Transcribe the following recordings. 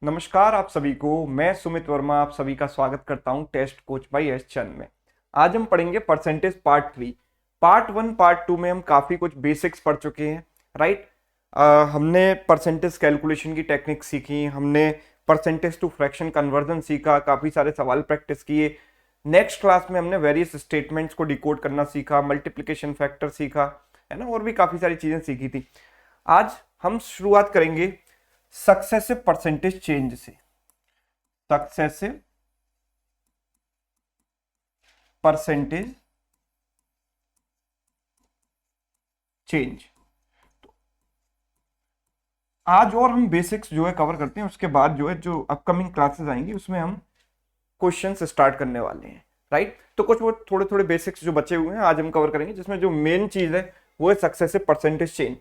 नमस्कार आप सभी को। मैं सुमित वर्मा आप सभी का स्वागत करता हूं टेस्ट कोच बाय एस चंद में। आज हम पढ़ेंगे परसेंटेज पार्ट 3। पार्ट 1 पार्ट 2 में हम काफी कुछ बेसिक्स पढ़ चुके हैं, राइट। हमने परसेंटेज कैलकुलेशन की टेक्निक सीखी, हमने परसेंटेज टू फ्रैक्शन कन्वर्जन सीखा, काफी सारे सवाल प्रैक्टिस किए। नेक्स्ट क्लास में हमने वेरियस स्टेटमेंट्स को डिकोड करना सीखा, मल्टीप्लिकेशन फैक्टर सीखा, है ना, और भी काफी सारी चीजें सीखी थी। आज हम शुरुआत करेंगे सक्सेसिव परसेंटेज चेंज से। सक्सेसिव परसेंटेज चेंज आज और हम बेसिक्स जो है कवर करते हैं, उसके बाद जो है जो अपकमिंग क्लासेस आएंगी उसमें हम क्वेश्चंस स्टार्ट करने वाले हैं, राइट। तो कुछ वो थोड़े थोड़े बेसिक्स जो बचे हुए हैं आज हम कवर करेंगे, जिसमें जो मेन चीज है वो है successive percentage change.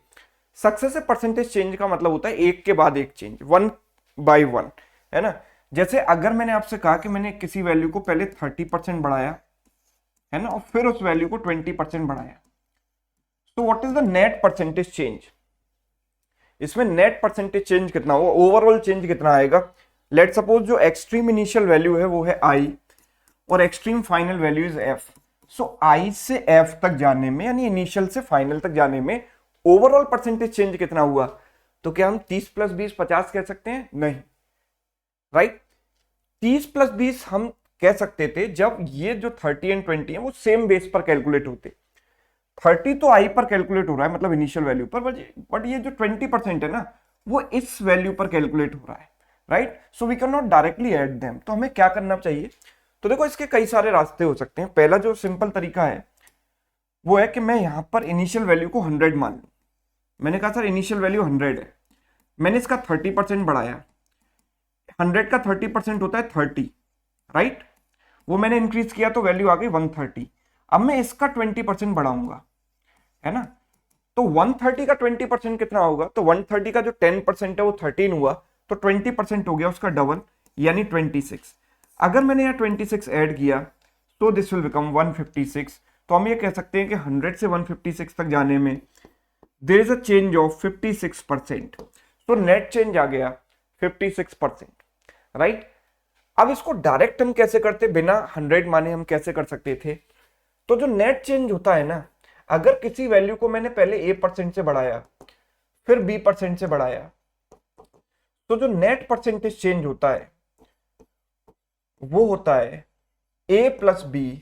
Successive percentage change का मतलब होता है एक के बाद एक चेंज, 1 by 1, है ना। जैसे अगर मैंने आपसे कहा कि मैंने किसी वैल्यू को पहले 30% बढ़ाया, है ना, और फिर उस वैल्यू को 20% बढ़ाया, तो what is the net percentage change. इसमें नेट परसेंटेज चेंज कितना होगा, ओवरऑल चेंज कितना आएगा। लेट सपोज जो एक्सट्रीम इनिशियल वैल्यू है वो है आई और extreme final value is F. So I से एफ तक जाने में, यानी इनिशियल से फाइनल तक जाने में ओवरऑल परसेंटेज चेंज कितना हुआ। तो क्या हम 30 + 20 50 कह सकते हैं? नहीं, राइट। 30 + 20 हम कह सकते थे जब ये जो 30 और 20 है वो सेम बेस पर कैलकुलेट होते। 30 तो आई पर कैलकुलेट हो रहा है, मतलब इनिशियल वैल्यू पर, बट ये जो 20% है ना वो इस वैल्यू पर कैलकुलेट हो रहा है, right. So we can not directly add them. तो हमें क्या करना चाहिए? तो देखो इसके कई सारे रास्ते हो सकते हैं। पहला जो सिंपल तरीका है वो है कि मैं यहां पर इनिशियल वैल्यू को 100 मान लूं। मैंने कहा सर इनिशियल वैल्यू 100 है, मैंने इसका 30% बढ़ाया। 100 का 30% होता है 30, राइट। वो मैंने इंक्रीज किया तो वैल्यू आ गई 130। अब मैं इसका 20% बढ़ाऊंगा, है ना। तो 130 का 20% कितना होगा? तो 130 का जो 10% है वो 13 हुआ, तो 20% हो गया उसका डबल, यानी 26। अगर मैंने यहाँ 26 ऐड किया तो दिस विल बिकम 156। तो हम ये कह सकते हैं कि 100 से 156 तक जाने में there is a change of 56%। तो नेट चेंज आ गया 56%, राइट। अब इसको डायरेक्ट हम कैसे करते, बिना 100 माने हम कैसे कर सकते थे? तो जो नेट चेंज होता है ना, अगर किसी वैल्यू को मैंने पहले A% से बढ़ाया फिर B% से बढ़ाया, तो जो नेट परसेंटेज चेंज होता है वो होता है A+B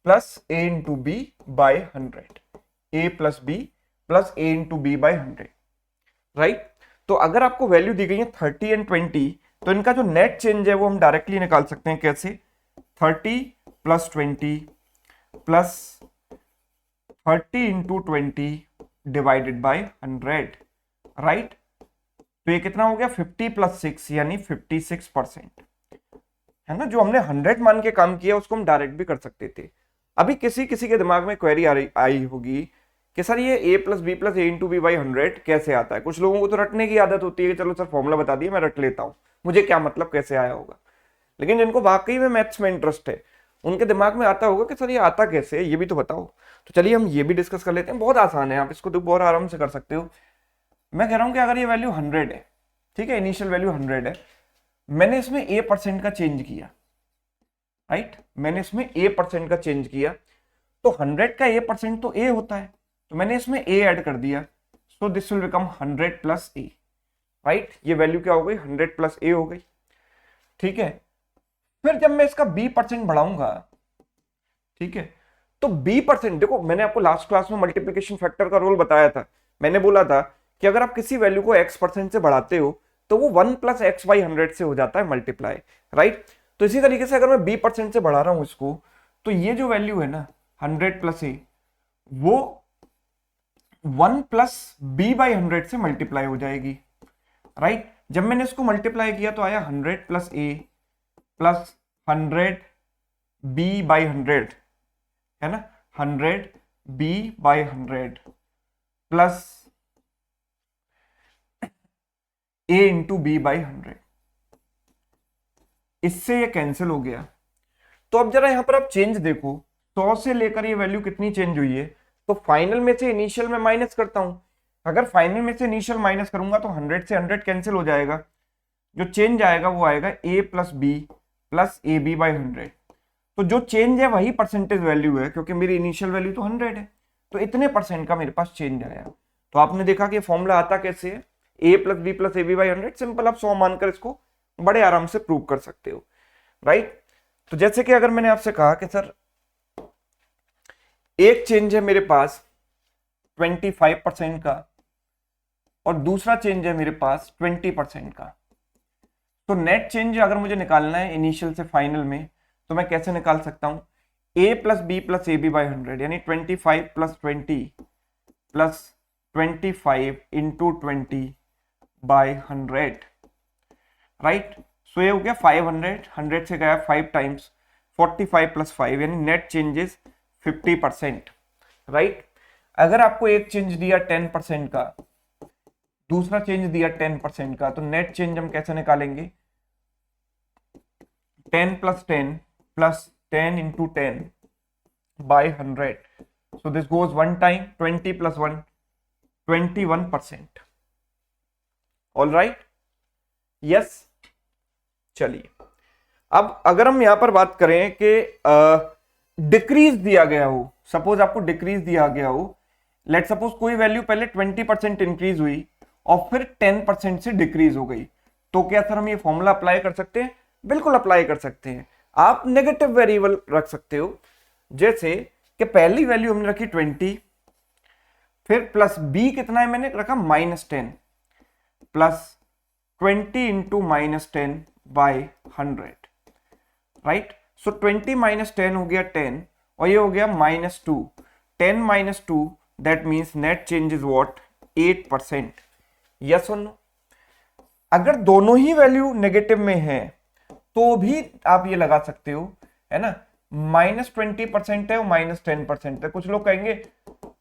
plus A into B by 100। A+B+A/B/100, right. तो अगर आपको वैल्यू दी गई है 30 और 20, तो इनका जो नेट चेंज है वो हम डायरेक्टली निकाल सकते हैं। कैसे? 30 + 20 plus 30 into 20 divided by 100, right. तो ये कितना हो गया? 50 + 6 यानी 56%, है ना। जो हमने 100 मान के काम किया उसको हम डायरेक्ट भी कर सकते थे। अभी किसी किसी के दिमाग में क्वेरी आई होगी कि सर ये A+B+A/B/100 कैसे आता है। कुछ लोगों को तो रटने की आदत होती है कि चलो सर फॉर्मूला बता दिया मैं रट लेता हूँ, मुझे क्या मतलब कैसे आया होगा। लेकिन जिनको वाकई में मैथ्स में इंटरेस्ट है उनके दिमाग में आता होगा कि सर ये आता कैसे है, ये भी तो बताओ। तो चलिए हम ये भी डिस्कस कर लेते हैं। बहुत आसान है, आप इसको तो बहुत आराम से कर सकते हो। मैं कह रहा हूं कि अगर ये वैल्यू 100 है, ठीक है, इनिशियल वैल्यू 100 है, मैंने इसमें A% का चेंज किया, राइट। मैंने इसमें A% का चेंज किया, तो 100 का A% तो A होता है, तो मैंने इसमें A ऐड कर दिया। So this will become 100 + A, right. ये वैल्यू क्या हो गई? 100 + A हो गई, ठीक है। फिर जब मैं इसका B% बढ़ाऊंगा, ठीक है, तो B%, देखो मैंने आपको लास्ट क्लास में मल्टीप्लिकेशन फैक्टर का रोल बताया था। मैंने बोला था कि अगर आप किसी वैल्यू को X% से बढ़ाते हो तो वो 1 + X/100 से हो जाता है मल्टीप्लाई, राइट। तो इसी तरीके से अगर मैं B% से बढ़ा रहा हूं इसको, तो ये जो वैल्यू है ना 100 + A, वो 1 + B/100 से मल्टीप्लाई हो जाएगी, राइट। जब मैंने इसको मल्टीप्लाई किया तो आया 100 + A प्लस 100 B/100, है ना, 100 B/100 plus A into B/100। इससे ये कैंसिल हो गया। तो अब जरा यहां पर आप चेंज देखो, 100 से लेकर ये वैल्यू कितनी चेंज हुई है। तो फाइनल में से इनिशियल में माइनस करता हूं। अगर फाइनल में से इनिशियल माइनस करूंगा तो 100 से 100 कैंसिल हो जाएगा, जो चेंज आएगा वो आएगा a plus B plus A B by 100। तो जो चेंज है वही परसेंटेज वैल्यू है, क्योंकि मेरी इनिशियल वैल्यू तो 100 है, तो इतने परसेंट का मेरे पास चेंज आया। तो आपने देखा कि फॉर्मूला आता कैसे है, a plus B plus A B by 100। Simple, आप 100 मानकर इसको बड़े आराम से प्रूव कर सकते हो, राइट। तो जैसे कि अगर मैंने आपसे कहा कि सर एक चेंज है मेरे पास 25% का और दूसरा चेंज है मेरे पास 20% का, तो नेट चेंज अगर मुझे निकालना है इनिशियल से फाइनल में, तो मैं कैसे निकाल सकता हूं, a plus B plus A B by 100, यानी 25 plus 20 plus 25 into 20 by 100, right. So ये हो गया 500, 100 से गया 5 टाइम्स 45 प्लस 5, यानी नेट चेंजेस 50%, राइट। अगर आपको एक चेंज दिया 10% का, दूसरा चेंज दिया 10% का, तो नेट चेंज हम कैसे निकालेंगे, 10 plus 10 plus 10 into 10 by 100। So this goes one time, 20 plus 1 21%। All right, yes. चलिए अब अगर हम यहां पर बात करें कि डिक्रीज दिया गया हो, सपोज आपको डिक्रीज दिया गया हो, लेट सपोज कोई वैल्यू पहले 20% इंक्रीज हुई और फिर 10% से डिक्रीज हो गई, तो क्या सर हम ये फॉर्मूला अप्लाई कर सकते हैं? बिल्कुल अप्लाई कर सकते हैं। आप नेगेटिव वेरिएबल रख सकते हो, जैसे कि पहली वैल्यू हमने रखी 20, फिर प्लस बी कितना है मैंने रखा -10 plus 20 into -10 by 100, right. So 20 minus 10 हो गया 10 और ये हो गया -2, 10 minus 2, that means net change is what, 8%। Yes और नो? अगर दोनों ही वैल्यू नेगेटिव में है तो भी आप ये लगा सकते हो, है ना, -20% है और -10% है। कुछ लोग कहेंगे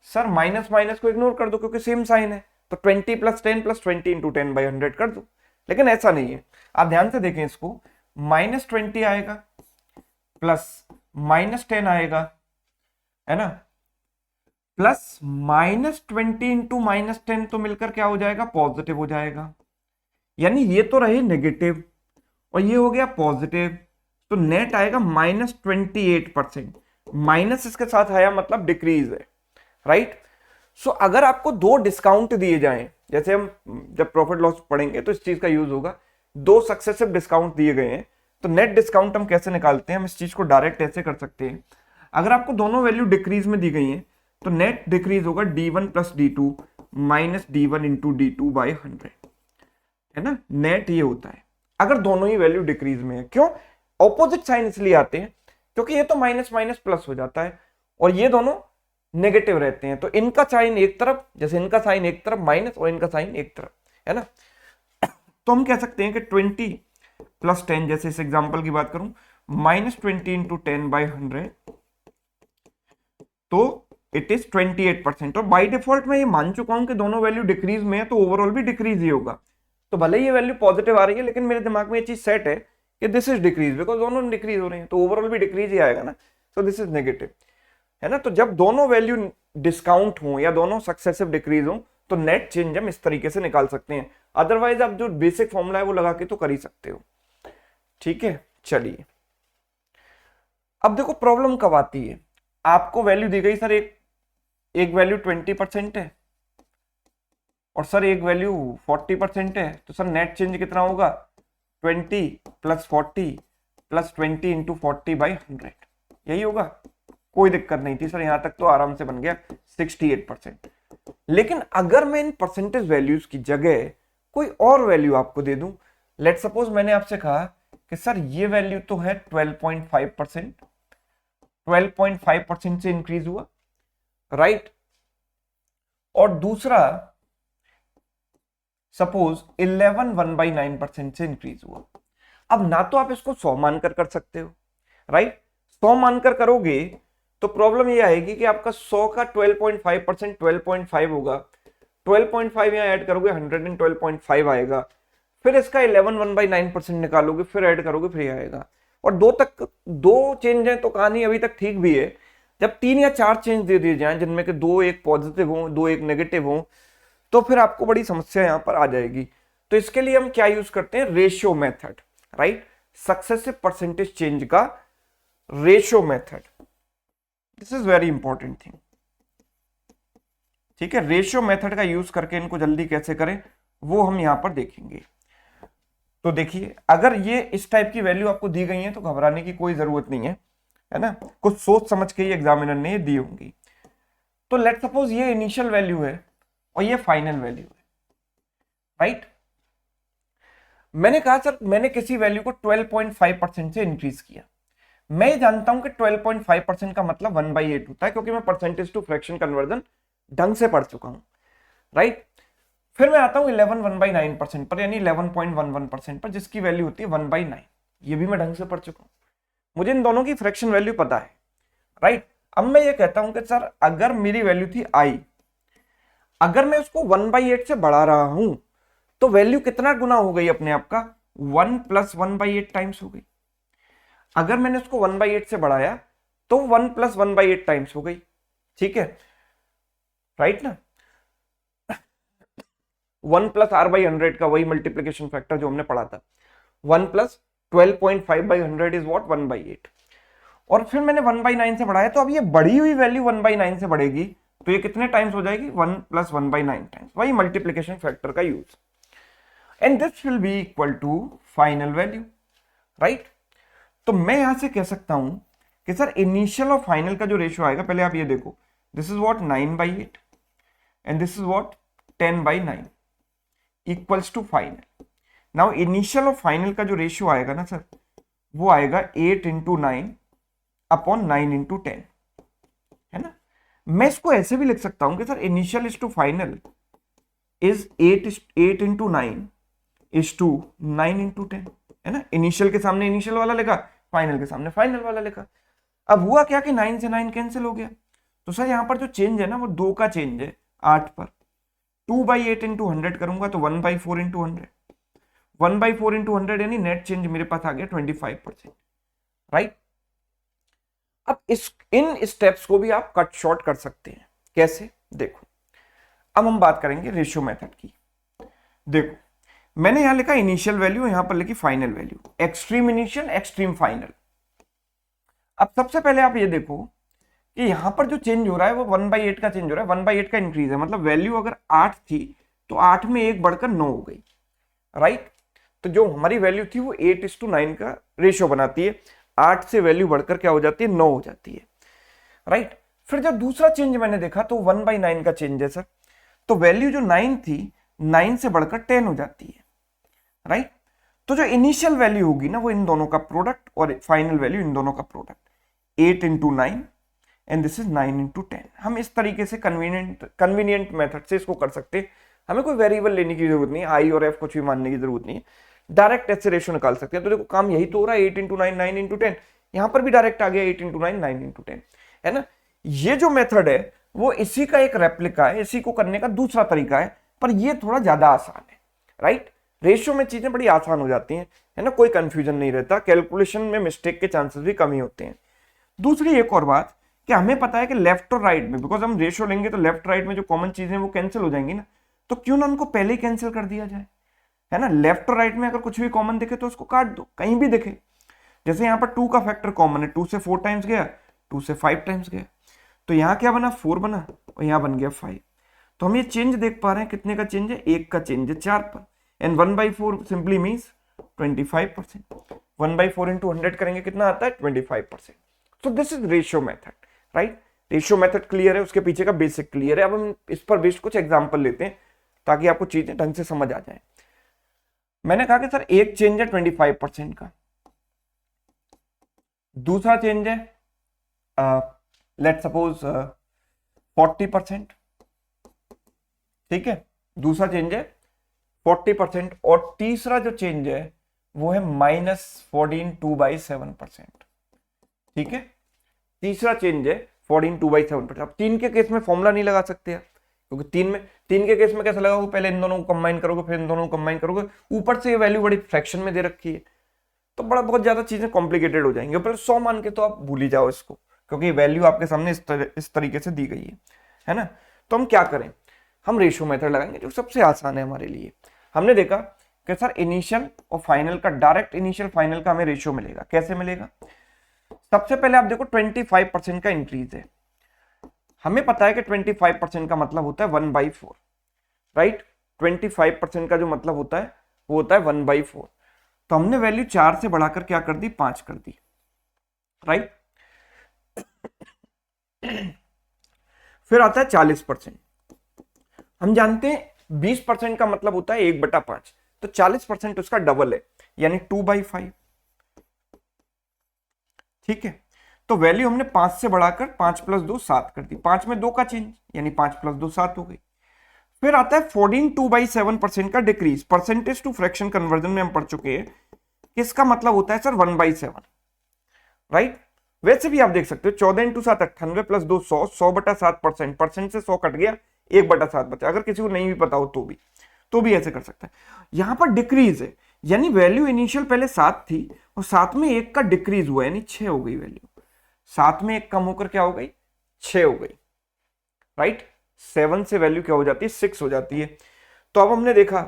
सर माइनस माइनस को इग्नोर कर दो क्योंकि सेम साइन है, तो 20 प्लस 10 प्लस 20 इंटू 10 बाई 100 कर दो, लेकिन ऐसा नहीं है। आप ध्यान से देखें इसको, -20 आएगा प्लस -10 आएगा, है ना, प्लस -20 इंटू -10 तो मिलकर क्या हो जाएगा, पॉजिटिव हो जाएगा। यानी ये तो रहे नेगेटिव और ये हो गया पॉजिटिव, तो नेट आएगा -28%। माइनस इसके साथ आया मतलब डिक्रीज है, राइट। सो अगर आपको दो डिस्काउंट दिए जाएं, जैसे हम जब प्रॉफिट लॉस पढ़ेंगे तो इस चीज का यूज होगा, दो सक्सेसिव डिस्काउंट दिए गए हैं, तो नेट डिस्काउंट हम कैसे निकालते हैं, हम इस चीज को डायरेक्ट ऐसे कर सकते हैं। अगर आपको दोनों वैल्यू डिक्रीज में दी गई हैं तो नेट डिक्रीज होगा D1 plus D2 minus D1 into D2 by 100, है ना। नेट ये होता है अगर दोनों ही वैल्यू डिक्रीज में है। क्यों? ऑपोजिट साइन इसलिए आते हैं क्योंकि ये तो माइनस माइनस प्लस हो जाता है और ये दोनों नेगेटिव रहते हैं, तो इनका साइन एक तरफ, जैसे इनका साइन एक तरफ माइनस और इनका साइन एक तरफ, है ना। तो हम कह सकते हैं कि 20 प्लस 10, जैसे इस एग्जांपल की बात करूं, -20 इंटू 10 बाई 100, तो इट इज 28%। और बाय डिफॉल्ट मैं ये मान चुका हूं कि दोनों वैल्यू डिक्रीज में है, तो ओवरऑल भी डिक्रीज ही होगा। तो भले ही ये वैल्यू पॉजिटिव आ रही है, लेकिन मेरे दिमाग में ये चीज सेट है कि दिस इज डिक्रीज, बिकॉज दोनों डिक्रीज हो रहे हैं, तो ओवरऑल भी डिक्रीज ही आएगा ना, सो दिस इज नेगेटिव, है ना। तो जब दोनों वैल्यू डिस्काउंट हो या दोनों सक्सेसिव डिक्रीज हो तो नेट चेंज हम इस तरीके से निकाल सकते हैं। अदरवाइज आप जो बेसिक फॉर्मूला है वो लगा के तो कर ही सकते हो, ठीक है। चलिए अब देखो प्रॉब्लम कब आती है, आपको वैल्यू दी गई सर एक वैल्यू 20% है और सर एक वैल्यू 40% है, तो सर नेट चेंज कितना होगा, 20 प्लस 40 प्लस 20 इंटू 40 बाई 100, यही होगा। कोई दिक्कत नहीं थी सर, यहां तक तो आराम से बन गया 68%। लेकिन अगर मैं इन परसेंटेज वैल्यूज की जगह कोई और वैल्यू आपको दे दूं, लेट सपोज मैंने आपसे कहा कि सर ये वैल्यू तो है 12.5%, 12.5% से इंक्रीज हुआ, राइट। और दूसरा सपोज 11.1/9% से इंक्रीज हुआ। अब ना तो आप इसको 100 मानकर कर सकते हो, राइट। 100 मानकर करोगे तो प्रॉब्लम ये आएगी कि आपका 100 का 12.5% 12.5 होगा, 12.5 यहाँ ऐड करोगे 112.5 आएगा, फिर इसका 11.1/9% निकालोगे, फिर ऐड करोगे, फिर आएगा। और दो चेंज है तो कहानी अभी तक ठीक भी है। जब 3 या 4 चेंज दे दिए जाएं जिनमें कि 2 एक पॉजिटिव हो, 2 एक नेगेटिव हो, तो फिर आपको बड़ी समस्या यहाँ पर आ जाएगी। तो इसके लिए हम क्या यूज करते हैं, ratio method, right, successive percentage change का ratio method, this is very important thing, ठीक है। रेशियो मेथड का यूज करके इनको जल्दी कैसे करें वो हम यहां पर देखेंगे। तो देखिए अगर ये इस टाइप की वैल्यू आपको दी गई है तो घबराने की कोई जरूरत नहीं है ना, कुछ सोच समझ के ही एग्जामिनर ने दी होंगी। तो लेट सपोज ये इनिशियल वैल्यू है और ये फाइनल वैल्यू है, राइट। मैंने कहा सर मैंने किसी वैल्यू को 12.5% से इंक्रीज किया, मैं जानता हूं कि 12.5% का मतलब 1/8 होता है क्योंकि मैं परसेंटेज टू फ्रैक्शन कन्वर्जन ढंग से पढ़ चुका हूं, राइट। फिर मैं आता हूं 1/9% पर, यानी 11.11% पर, जिसकी वैल्यू होती है 1/9, ये भी मैं ढंग से पढ़ चुका हूं, मुझे इन दोनों की फ्रैक्शन वैल्यू पता है, राइट। अब मैं ये कहता हूं कि सर अगर मेरी वैल्यू थी i, अगर मैं उसको 1/8 से बढ़ा रहा हूं तो वैल्यू कितना गुना हो गई अपने आप का, 1 + 1/8 टाइम्स हो गई। अगर मैंने उसको 1/8 से बढ़ाया तो 1 + 1/8 टाइम्स हो गई, ठीक है, राइट ना। 1 + r/100 का वही मल्टीप्लीकेशन फैक्टर जो हमने पढ़ा था, 1 + 12.5/100 इज व्हाट, 1/8। और फिर मैंने 1/9 से बढ़ाया, तो अब ये बढ़ी हुई वैल्यू 1/9 से बढ़ेगी तो ये कितने टाइम्स हो जाएगी, 1 + 1/9 टाइम्स, वही मल्टीप्लीकेशन फैक्टर का use, and this will be equal to final value, right. तो मैं यहां से कह सकता हूं कि सर इनिशियल और फाइनल का जो रेशियो आएगा, पहले आप ये देखो, this is what 9/8 and this is what 10/9 equals to final. Now initial और फाइनल का जो रेशियो आएगा ना सर, वो आएगा 8 × 9 अपॉन 9 × 10, है ना। मैं इसको ऐसे भी लिख सकता हूं कि sir initial is to final is 8 × 9 is to 9 × 10, है ना। इनिशियल के सामने इनिशियल वाला लिखा, फाइनल के सामने फाइनल वाला लिखा। अब हुआ क्या कि 9 से 9 कैंसिल हो गया, तो सर यहां पर जो चेंज है ना वो 2 का चेंज है 8 पर। 2/8 × 100 करूंगा तो 1/4 × 100, 1/4 × 100 यानी नेट चेंज मेरे पास आ गया 25%, राइट। अब इन स्टेप्स को भी आप कट शॉर्ट कर सकते हैं, कैसे देखो। अब हम बात करेंगे रेशियो मेथड की। देखो मैंने यहां लिखा इनिशियल वैल्यू, यहां पर लिखी final value, extreme initial extreme final. अब सबसे पहले आप ये देखो कि यहां पर जो चेंज हो रहा है वो 1/8 का चेंज हो रहा है, 1/8 का इंक्रीज है, मतलब वैल्यू अगर 8 थी तो 8 में 1 बढ़कर 9 हो गई, राइट। तो जो हमारी वैल्यू थी वो 8:9 का रेशियो बनाती है, 8 से वैल्यू बढ़कर क्या हो जाती है, 9 हो जाती है, राइट। फिर जब दूसरा चेंज मैंने देखा तो 1/9 का चेंज है सर, तो वैल्यू जो 9 थी 9 से बढ़कर 10 हो जाती है, राइट। तो जो इनिशियल वैल्यू होगी ना वो इन दोनों का प्रोडक्ट और फाइनल वैल्यू इन दोनों का प्रोडक्ट, 8 × 9 एंड दिस इज 9 × 10। हम इस तरीके से कन्वीनियंट मेथड से इसको कर सकते हैं, हमें कोई वेरिएबल लेने की जरूरत नहीं है, आई और एफ कुछ भी मानने की जरूरत नहीं है, डायरेक्ट ऐसे रेशियो निकाल सकते हैं। तो देखो काम यही तो हो रहा है, 8 × 9 9 × 10, यहां पर भी डायरेक्ट आ गया 8 × 9 9 × 10, है ना। ये जो मेथड है वो इसी का एक रेप्लिका है, इसी को करने का दूसरा तरीका है, पर ये थोड़ा ज्यादा आसान है, राइट। रेशियो में चीजें बड़ी आसान हो जाती हैं, है ना, कोई कंफ्यूजन नहीं रहता, कैलकुलेशन में मिस्टेक के चांसेस भी कम ही होते हैं। दूसरी एक और बात कि हमें पता है कि लेफ्ट और राइट में, बिकॉज हम रेशियो लेंगे तो लेफ्ट राइट में जो कॉमन चीजें वो कैंसिल हो जाएंगी ना, तो क्यों ना उनको पहले ही कैंसिल कर दिया जाए, है ना। लेफ्ट और राइट में अगर कुछ भी कॉमन दिखे तो उसको काट दो, कहीं भी दिखे। जैसे यहाँ पर 2 का फैक्टर कॉमन है, 2 से 4 टाइम्स गया, 2 से 5 टाइम्स गया, तो यहाँ क्या बना, 4 बना और यहाँ बन गया 5। तो हम ये चेंज देख पा रहे हैं, कितने का चेंज है, 1 का चेंज है 4 पर, एंड 1/4 सिंपली मीन्स 25%। 1/4 × 100 करेंगे कितना आता है, 25%। तो this is ratio method, right. Ratio method clear है, उसके पीछे का बेसिक क्लियर है। अब हम इस पर बेस्ड कुछ एग्जांपल लेते हैं ताकि आपको चीजें ढंग से समझ आ जाए। मैंने कहा कि सर एक चेंज है 25% का, दूसरा चेंज है लेट सपोज 40%, ठीक है, दूसरा चेंज है 40%, और तीसरा जो चेंज है वो है -14 2/7%, ठीक है। तीसरा चेंज है 14 2/7%। अब 3 के केस में फॉर्मूला नहीं लगा सकते यार, क्योंकि 3 के केस में कैसे लगाओगे, पहले इन दोनों को कंबाइन करोगे, फिर इन दोनों को कंबाइन करोगे, ऊपर से ये वैल्यू बड़ी फ्रैक्शन में दे रखी है, तो बहुत ज्यादा चीजें कॉम्प्लिकेटेड हो जाएंगी। पहले 100 मान के तो आप भूल ही जाओ इसको, क्योंकि वैल्यू आपके सामने इस तरीके से दी गई है ना। तो हम क्या करें, हम रेशियो मेथड लगाएंगे जो सबसे आसान है हमारे लिए। हमने देखा कि सर इनिशियल और फाइनल का, डायरेक्ट इनिशियल फाइनल का हमें रेशियो मिलेगा। कैसे मिलेगा? सबसे पहले आप देखो 25% का इंक्रीज है, हमें पता है कि 25% का मतलब होता है 1/4, राइट। 25% का जो मतलब होता है वो होता है 1/4। तो हमने वैल्यू 4 से बढ़ाकर क्या कर दी, 5 कर दी, राइट। फिर आता है 40%। हम जानते हैं 20% का मतलब होता है 1/5, तो 40% उसका डबल है, यानी 2/5। ठीक है, तो वैल्यू हमने 5 से बढ़ाकर 5 + 2 7 कर दी, 5 में 2 का चेंज, यानी 5 + 2 7 हो गई। फिर आता है 14 2/7% का decrease. Percentage to fraction conversion में हम पढ़ चुके हैं, किसका मतलब होता है सर 1/7, राइट। वैसे भी आप देख सकते हो 14 × 7 98 + 2 100, 100/7%, परसेंट से 100 कट गया, 1/7 बचा। अगर किसी को नहीं भी पता हो तो भी ऐसे कर सकता है। यहां पर डिक्रीज है, यानी वैल्यू इनिशियल पहले 7 थी और 7 में 1 का डिक्रीज हुआ, यानी 6 हो गई वैल्यू। 7 में 1 कम होकर क्या हो गई, 6 हो गई, राइट। 7 से वैल्यू क्या हो जाती है, 6 हो जाती है। तो अब हमने देखा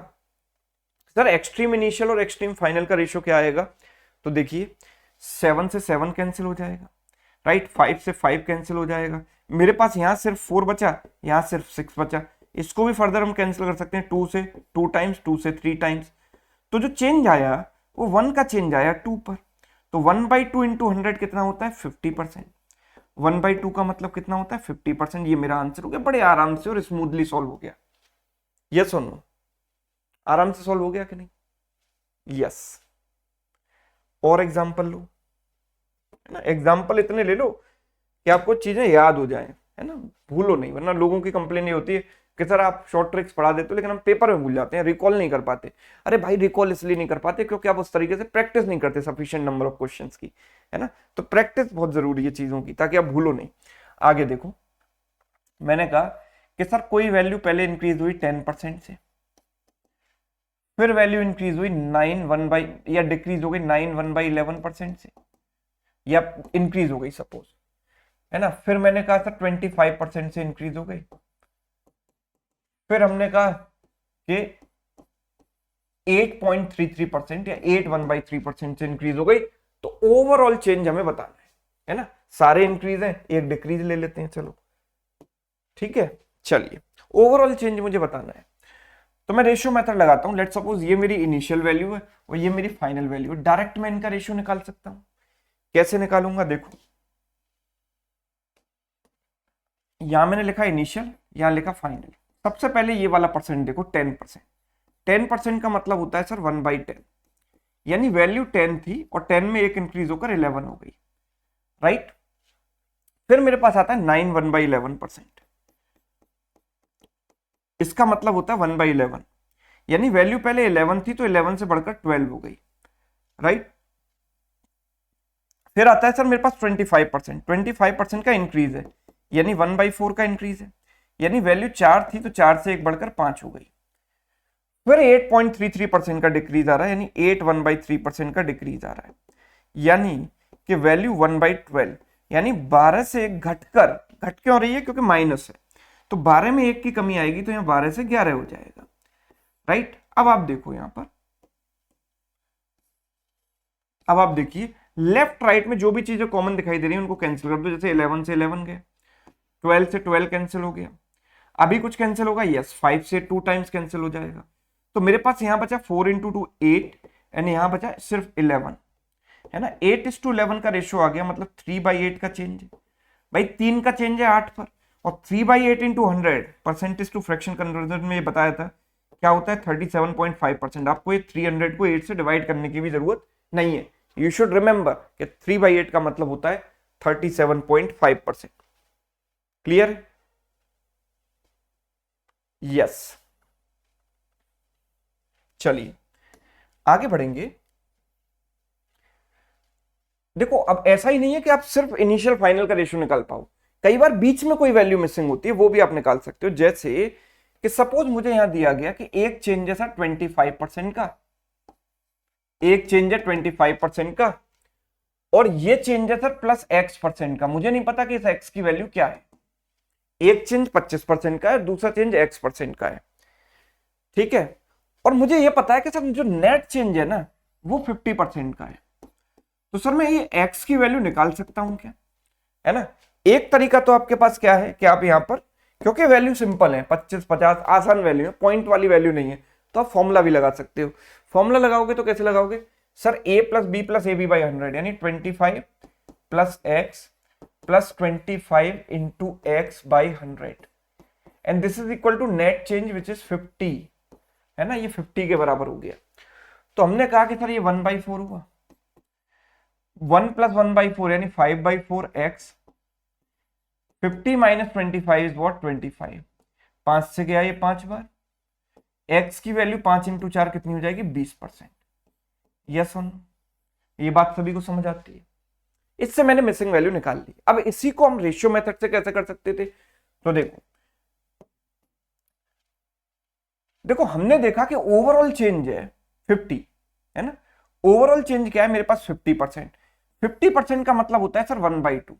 सर एक्सट्रीम इनिशियल और एक्सट्रीम फाइनल का रेशियो क्या आएगा, तो देखिए 7 से 7 कैंसिल हो जाएगा, राइट। 5 से 5 कैंसिल हो जाएगा, मेरे पास यहां सिर्फ 4 बचा, यहां सिर्फ 6 बचा। इसको भी फर्दर हम कैंसिल कर सकते हैं, 2 से 2 टाइम्स, 2 से 3 टाइम्स। तो जो चेंज आया वो 1 का चेंज आया 2 पर। तो 1/2 इंटू 100 कितना होता है, 50%। 1/2 का मतलब कितना होता है, 50%। ये मेरा आंसर हो गया, बड़े आराम से और स्मूथली सॉल्व हो गया। यस और नो, आराम से सॉल्व हो गया कि नहीं? यस। और एग्जाम्पल लो, है ना। एग्जाम्पल इतने ले लो कि आपको चीजें याद हो जाए, है ना, भूलो नहीं। वरना लोगों की कंप्लेन ये होती है कि सर आप शॉर्ट ट्रिक्स पढ़ा देते हो लेकिन हम पेपर में भूल जाते हैं, रिकॉल नहीं कर पाते। अरे भाई रिकॉल इसलिए नहीं कर पाते क्योंकि आप उस तरीके से प्रैक्टिस नहीं करते सफिशिएंट नंबर ऑफ क्वेश्चंस की, है ना। तो प्रैक्टिस बहुत जरूरी है चीजों की, ताकि आप भूलो नहीं। आगे देखो, मैंने कहा कि सर कोई वैल्यू पहले इंक्रीज हुई 10% से, फिर वैल्यू इंक्रीज हुई 9 या डिक्रीज हो गई 9 1/11% से, या इंक्रीज हो गई सपोज, है ना। फिर मैंने कहा सर 25% से इंक्रीज हो गई। फिर हमने कहा कि 8.33% या 8 1/3% से इंक्रीज हो गई। तो ओवरऑल चेंज हमें बताना है ना। सारे इंक्रीज हैं, एक डिक्रीज ले लेते हैं, चलो ठीक है। चलिए ओवरऑल चेंज मुझे बताना है, तो मैं रेशियो मेथड लगाता हूं। लेट सपोज ये मेरी इनिशियल वैल्यू है और ये मेरी फाइनल वैल्यू है। डायरेक्ट मैं इनका रेशियो निकाल सकता हूं। कैसे निकालूंगा, देखो यहां मैंने लिखा इनिशियल, यहां लिखा फाइनल। सबसे पहले ये वाला परसेंट देखो, 10%। 10% का मतलब होता है सर 1/10, यानी वैल्यू 10 थी और 10 में एक इंक्रीज होकर 11 हो गई, राइट। फिर मेरे पास आता है 9 1/11%। इसका मतलब होता है 1/11, यानी वैल्यू पहले 11 थी तो 11 से बढ़कर 12 हो गई, राइट। फिर आता है सर मेरे पास 25%। 25% का इंक्रीज है, यानी 1/4 का इंक्रीज है, यानी वैल्यू 4 थी तो 4 से एक बढ़कर 5 हो गई। फिर 8.33% का डिक्रीज आ रहा है, यानी 8 1/3% का डिक्रीज आ रहा है, यानी कि वैल्यू 1/12, यानी 12 से घटकर, घट क्यों रही है, क्योंकि माइनस है, तो 12 में एक की कमी आएगी, तो यहाँ 12 से 11 हो जाएगा, राइट। अब आप देखो यहां पर, अब आप देखिए लेफ्ट राइट में जो भी चीजें कॉमन दिखाई दे रही है उनको कैंसिल कर दो। जैसे 11 से 11 गए, 12 से 12 कैंसिल हो गया, अभी कुछ कैंसिल होगा, यस 5 से 2 टाइम्स कैंसिल हो जाएगा। तो मेरे पास यहां बचा 4 × 2 8, एंड यहां बचा सिर्फ 11, है ना। 8:11 का रेशियो आ गया, मतलब 3/8 का चेंज है भाई। 3 का चेंज है 8 पर, और 3/8 × 100 परसेंटेज टू फ्रैक्शन कन्वर्जन में ये बताया था क्या होता है, 37.5%। आपको ये 300 को 8 से डिवाइड करने की भी जरूरत नहीं है। यू शुड रिमेंबर कि 3/8 का मतलब होता है 37.5%। क्लियर? यस। चलिए आगे बढ़ेंगे। देखो अब ऐसा ही नहीं है कि आप सिर्फ इनिशियल फाइनल का रेशियो निकाल पाओ, कई बार बीच में कोई वैल्यू मिसिंग होती है, वो भी आप निकाल सकते हो। जैसे कि सपोज मुझे यहां दिया गया कि एक चेंज है सर 25% का, एक चेंज है 25% का, और ये चेंज है सर +X% का। मुझे नहीं पता कि इस X की वैल्यू क्या है। एक चेंज 25% का है, दूसरा चेंज X% का है, ठीक है। और मुझे ये पता है कि सर जो नेट चेंज है ना वो 50% का है, तो सर मैं ये x की वैल्यू निकाल सकता हूं क्या, है ना। एक तरीका तो आपके पास क्या है कि आप यहाँ पर, क्योंकि वैल्यू सिंपल है 25 50 आसान वैल्यू है, पॉइंट वाली वैल्यू नहीं है, तो आप फॉर्मूला भी लगा सकते हो। फॉर्मूला लगाओगे तो कैसे लगाओगे sir, a plus B plus A B by 100 यानी 25 plus X plus 25 into X by 100 and this is equal to net change which is 50, है ना, ये 50 के बराबर हो गया। तो हमने कहा कि सर ये 1/4 हुआ, 1 प्लस 1/4 यानी 5/4 एक्स, 50 माइनस 25 इज वॉट 25, 5 से गया ये 5 बार, x की वैल्यू 5 इंटू 4 कितनी हो जाएगी 20%। यस और नो, ये बात सभी को समझ आती है। इससे मैंने मिसिंग वैल्यू निकाल ली। अब इसी को हम रेशियो मेथड से कैसे कर सकते थे, तो देखो हमने देखा कि ओवरऑल चेंज है 50, है ना, ओवरऑल चेंज क्या है मेरे पास 50%, 50% का मतलब होता है सर 1/2,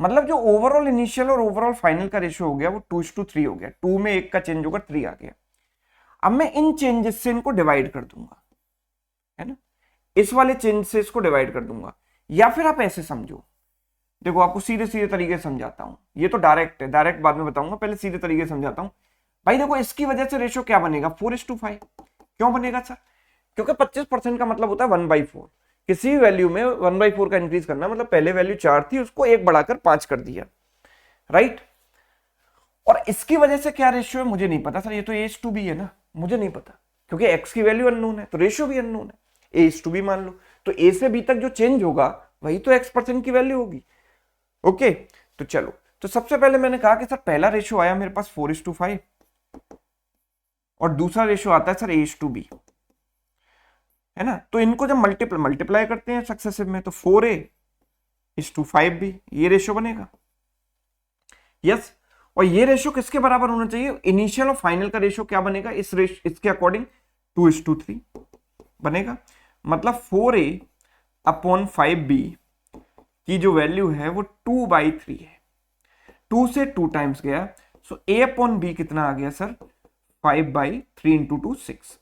मतलब जो ओवरऑल इनिशियल और ओवरऑल फाइनल का रेशियो हो गया वो 2:3 हो गया, 2 में 1 का चेंज होगा 3 आ गया। अब मैं इन चेंजेस से इनको डिवाइड कर दूंगा, है ना, इस वाले चेंज से इसको डिवाइड कर दूंगा, या फिर आप ऐसे समझो, देखो आपको सीधे सीधे तरीके से समझाता हूं, ये तो डायरेक्ट है, डायरेक्ट बाद में बताऊंगा, पहले सीधे तरीके से समझाता हूं। भाई देखो इसकी वजह से रेशियो क्या बनेगा 4:5, क्यों बनेगा सर, क्योंकि 25% का मतलब होता है 1/4, किसी वैल्यू में 1/4 का इंक्रीज करना, मतलब पहले वैल्यू 4 थी उसको 1 बढ़ाकर 5 कर दिया, राइट। और इसकी वजह से क्या रेशियो है मुझे नहीं पता सर, ये तो a:b है ना, मुझे नहीं पता, क्योंकि x की वैल्यू अननोन है तो रेशियो भी अननोन है, a:b मान लो, तो a से b तक जो चेंज होगा वही तो x% की वैल्यू होगी। ओके, तो चलो, तो सबसे पहले मैंने कहा कि सर पहला रेशियो आया मेरे पास 4:5 और दूसरा रेशियो आता है सर a:b, है ना, तो इनको जब मल्टीप्लाई करते हैं सक्सेसिव में तो 4a:5b ये रेशियो बनेगा। यस, और ये रेशियो किसके बराबर होना चाहिए, इनिशियल और फाइनल का रेशियो क्या बनेगा इसके अकॉर्डिंग 2:3 बनेगा, मतलब 4a/5b की जो वैल्यू है वो 2/3 है, 2 से 2 टाइम्स गया, सो a/b कितना आ गया सर 5/3 इंटू 2 6,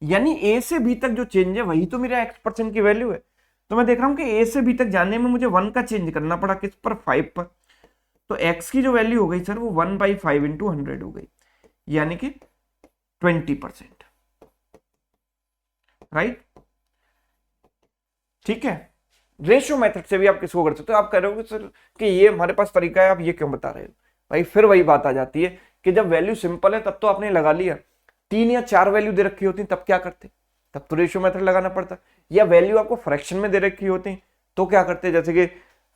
यानी a से b तक जो चेंज है वही तो मेरा x% की वैल्यू है। तो मैं देख रहा हूं कि a से b तक जाने में मुझे 1 का चेंज करना पड़ा, किस पर 5 पर, तो x की जो वैल्यू हो गई सर वो 1/5 इंटू 100 हो गई, यानी कि 20%, राइट। ठीक है, रेशियो मेथड से भी आप किसको कर सकते हो। आप कह रहे हो सर कि ये हमारे पास तरीका है, आप ये क्यों बता रहे हो भाई, फिर वही बात आ जाती है कि जब वैल्यू सिंपल है तब तो आपने लगा लिया, 3 या 4 वैल्यू दे रखी होती तब क्या करते, तब तो रेशियो मेथड लगाना पड़ता, या वैल्यू आपको फ्रैक्शन में दे रखी होती तो क्या करते, जैसे कि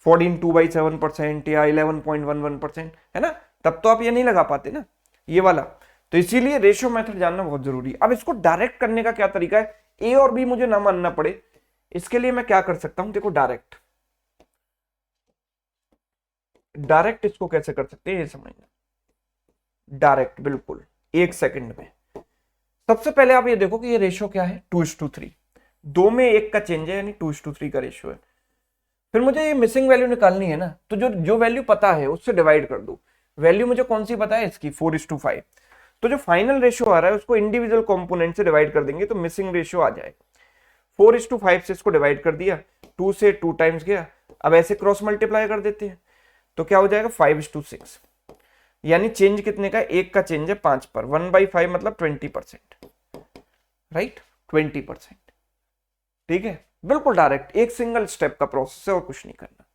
14/2/7% या 11.11%, है ना, तब तो आप ये नहीं लगा पाते ना ये वाला। तो इसीलिए रेशियो मेथड जानना बहुत जरूरी है। अब इसको डायरेक्ट करने का क्या तरीका है, ए और बी मुझे ना मानना पड़े, इसके लिए मैं क्या कर सकता हूं, देखो डायरेक्ट इसको कैसे कर सकते हैं ये समझना, डायरेक्ट बिल्कुल 1 सेकंड में। सबसे पहले आप ये देखो कि ये रेशियो क्या है 2:3, 2 में 1 का चेंज है यानी 2:3 का रेशियो है। फिर मुझे ये मिसिंग वैल्यू निकालनी है ना, तो जो वैल्यू पता है उससे डिवाइड कर दो। वैल्यू मुझे कौन सी पता है इसकी 4:5, तो जो फाइनल रेशियो आ रहा है उसको इंडिविजुअल कंपोनेंट से डिवाइड कर देंगे तो मिसिंग रेशियो आ जाएगा। 4:5 से इसको डिवाइड कर दिया, 2 से 2 टाइम्स गया, अब ऐसे क्रॉस मल्टीप्लाई कर देते हैं तो क्या हो जाएगा 5:6, यानी चेंज कितने का, 1 का चेंज है 5 पर, 1/5 मतलब 20%, राइट 20%। ठीक है, बिल्कुल डायरेक्ट एक सिंगल स्टेप का प्रोसेस है और कुछ नहीं करना।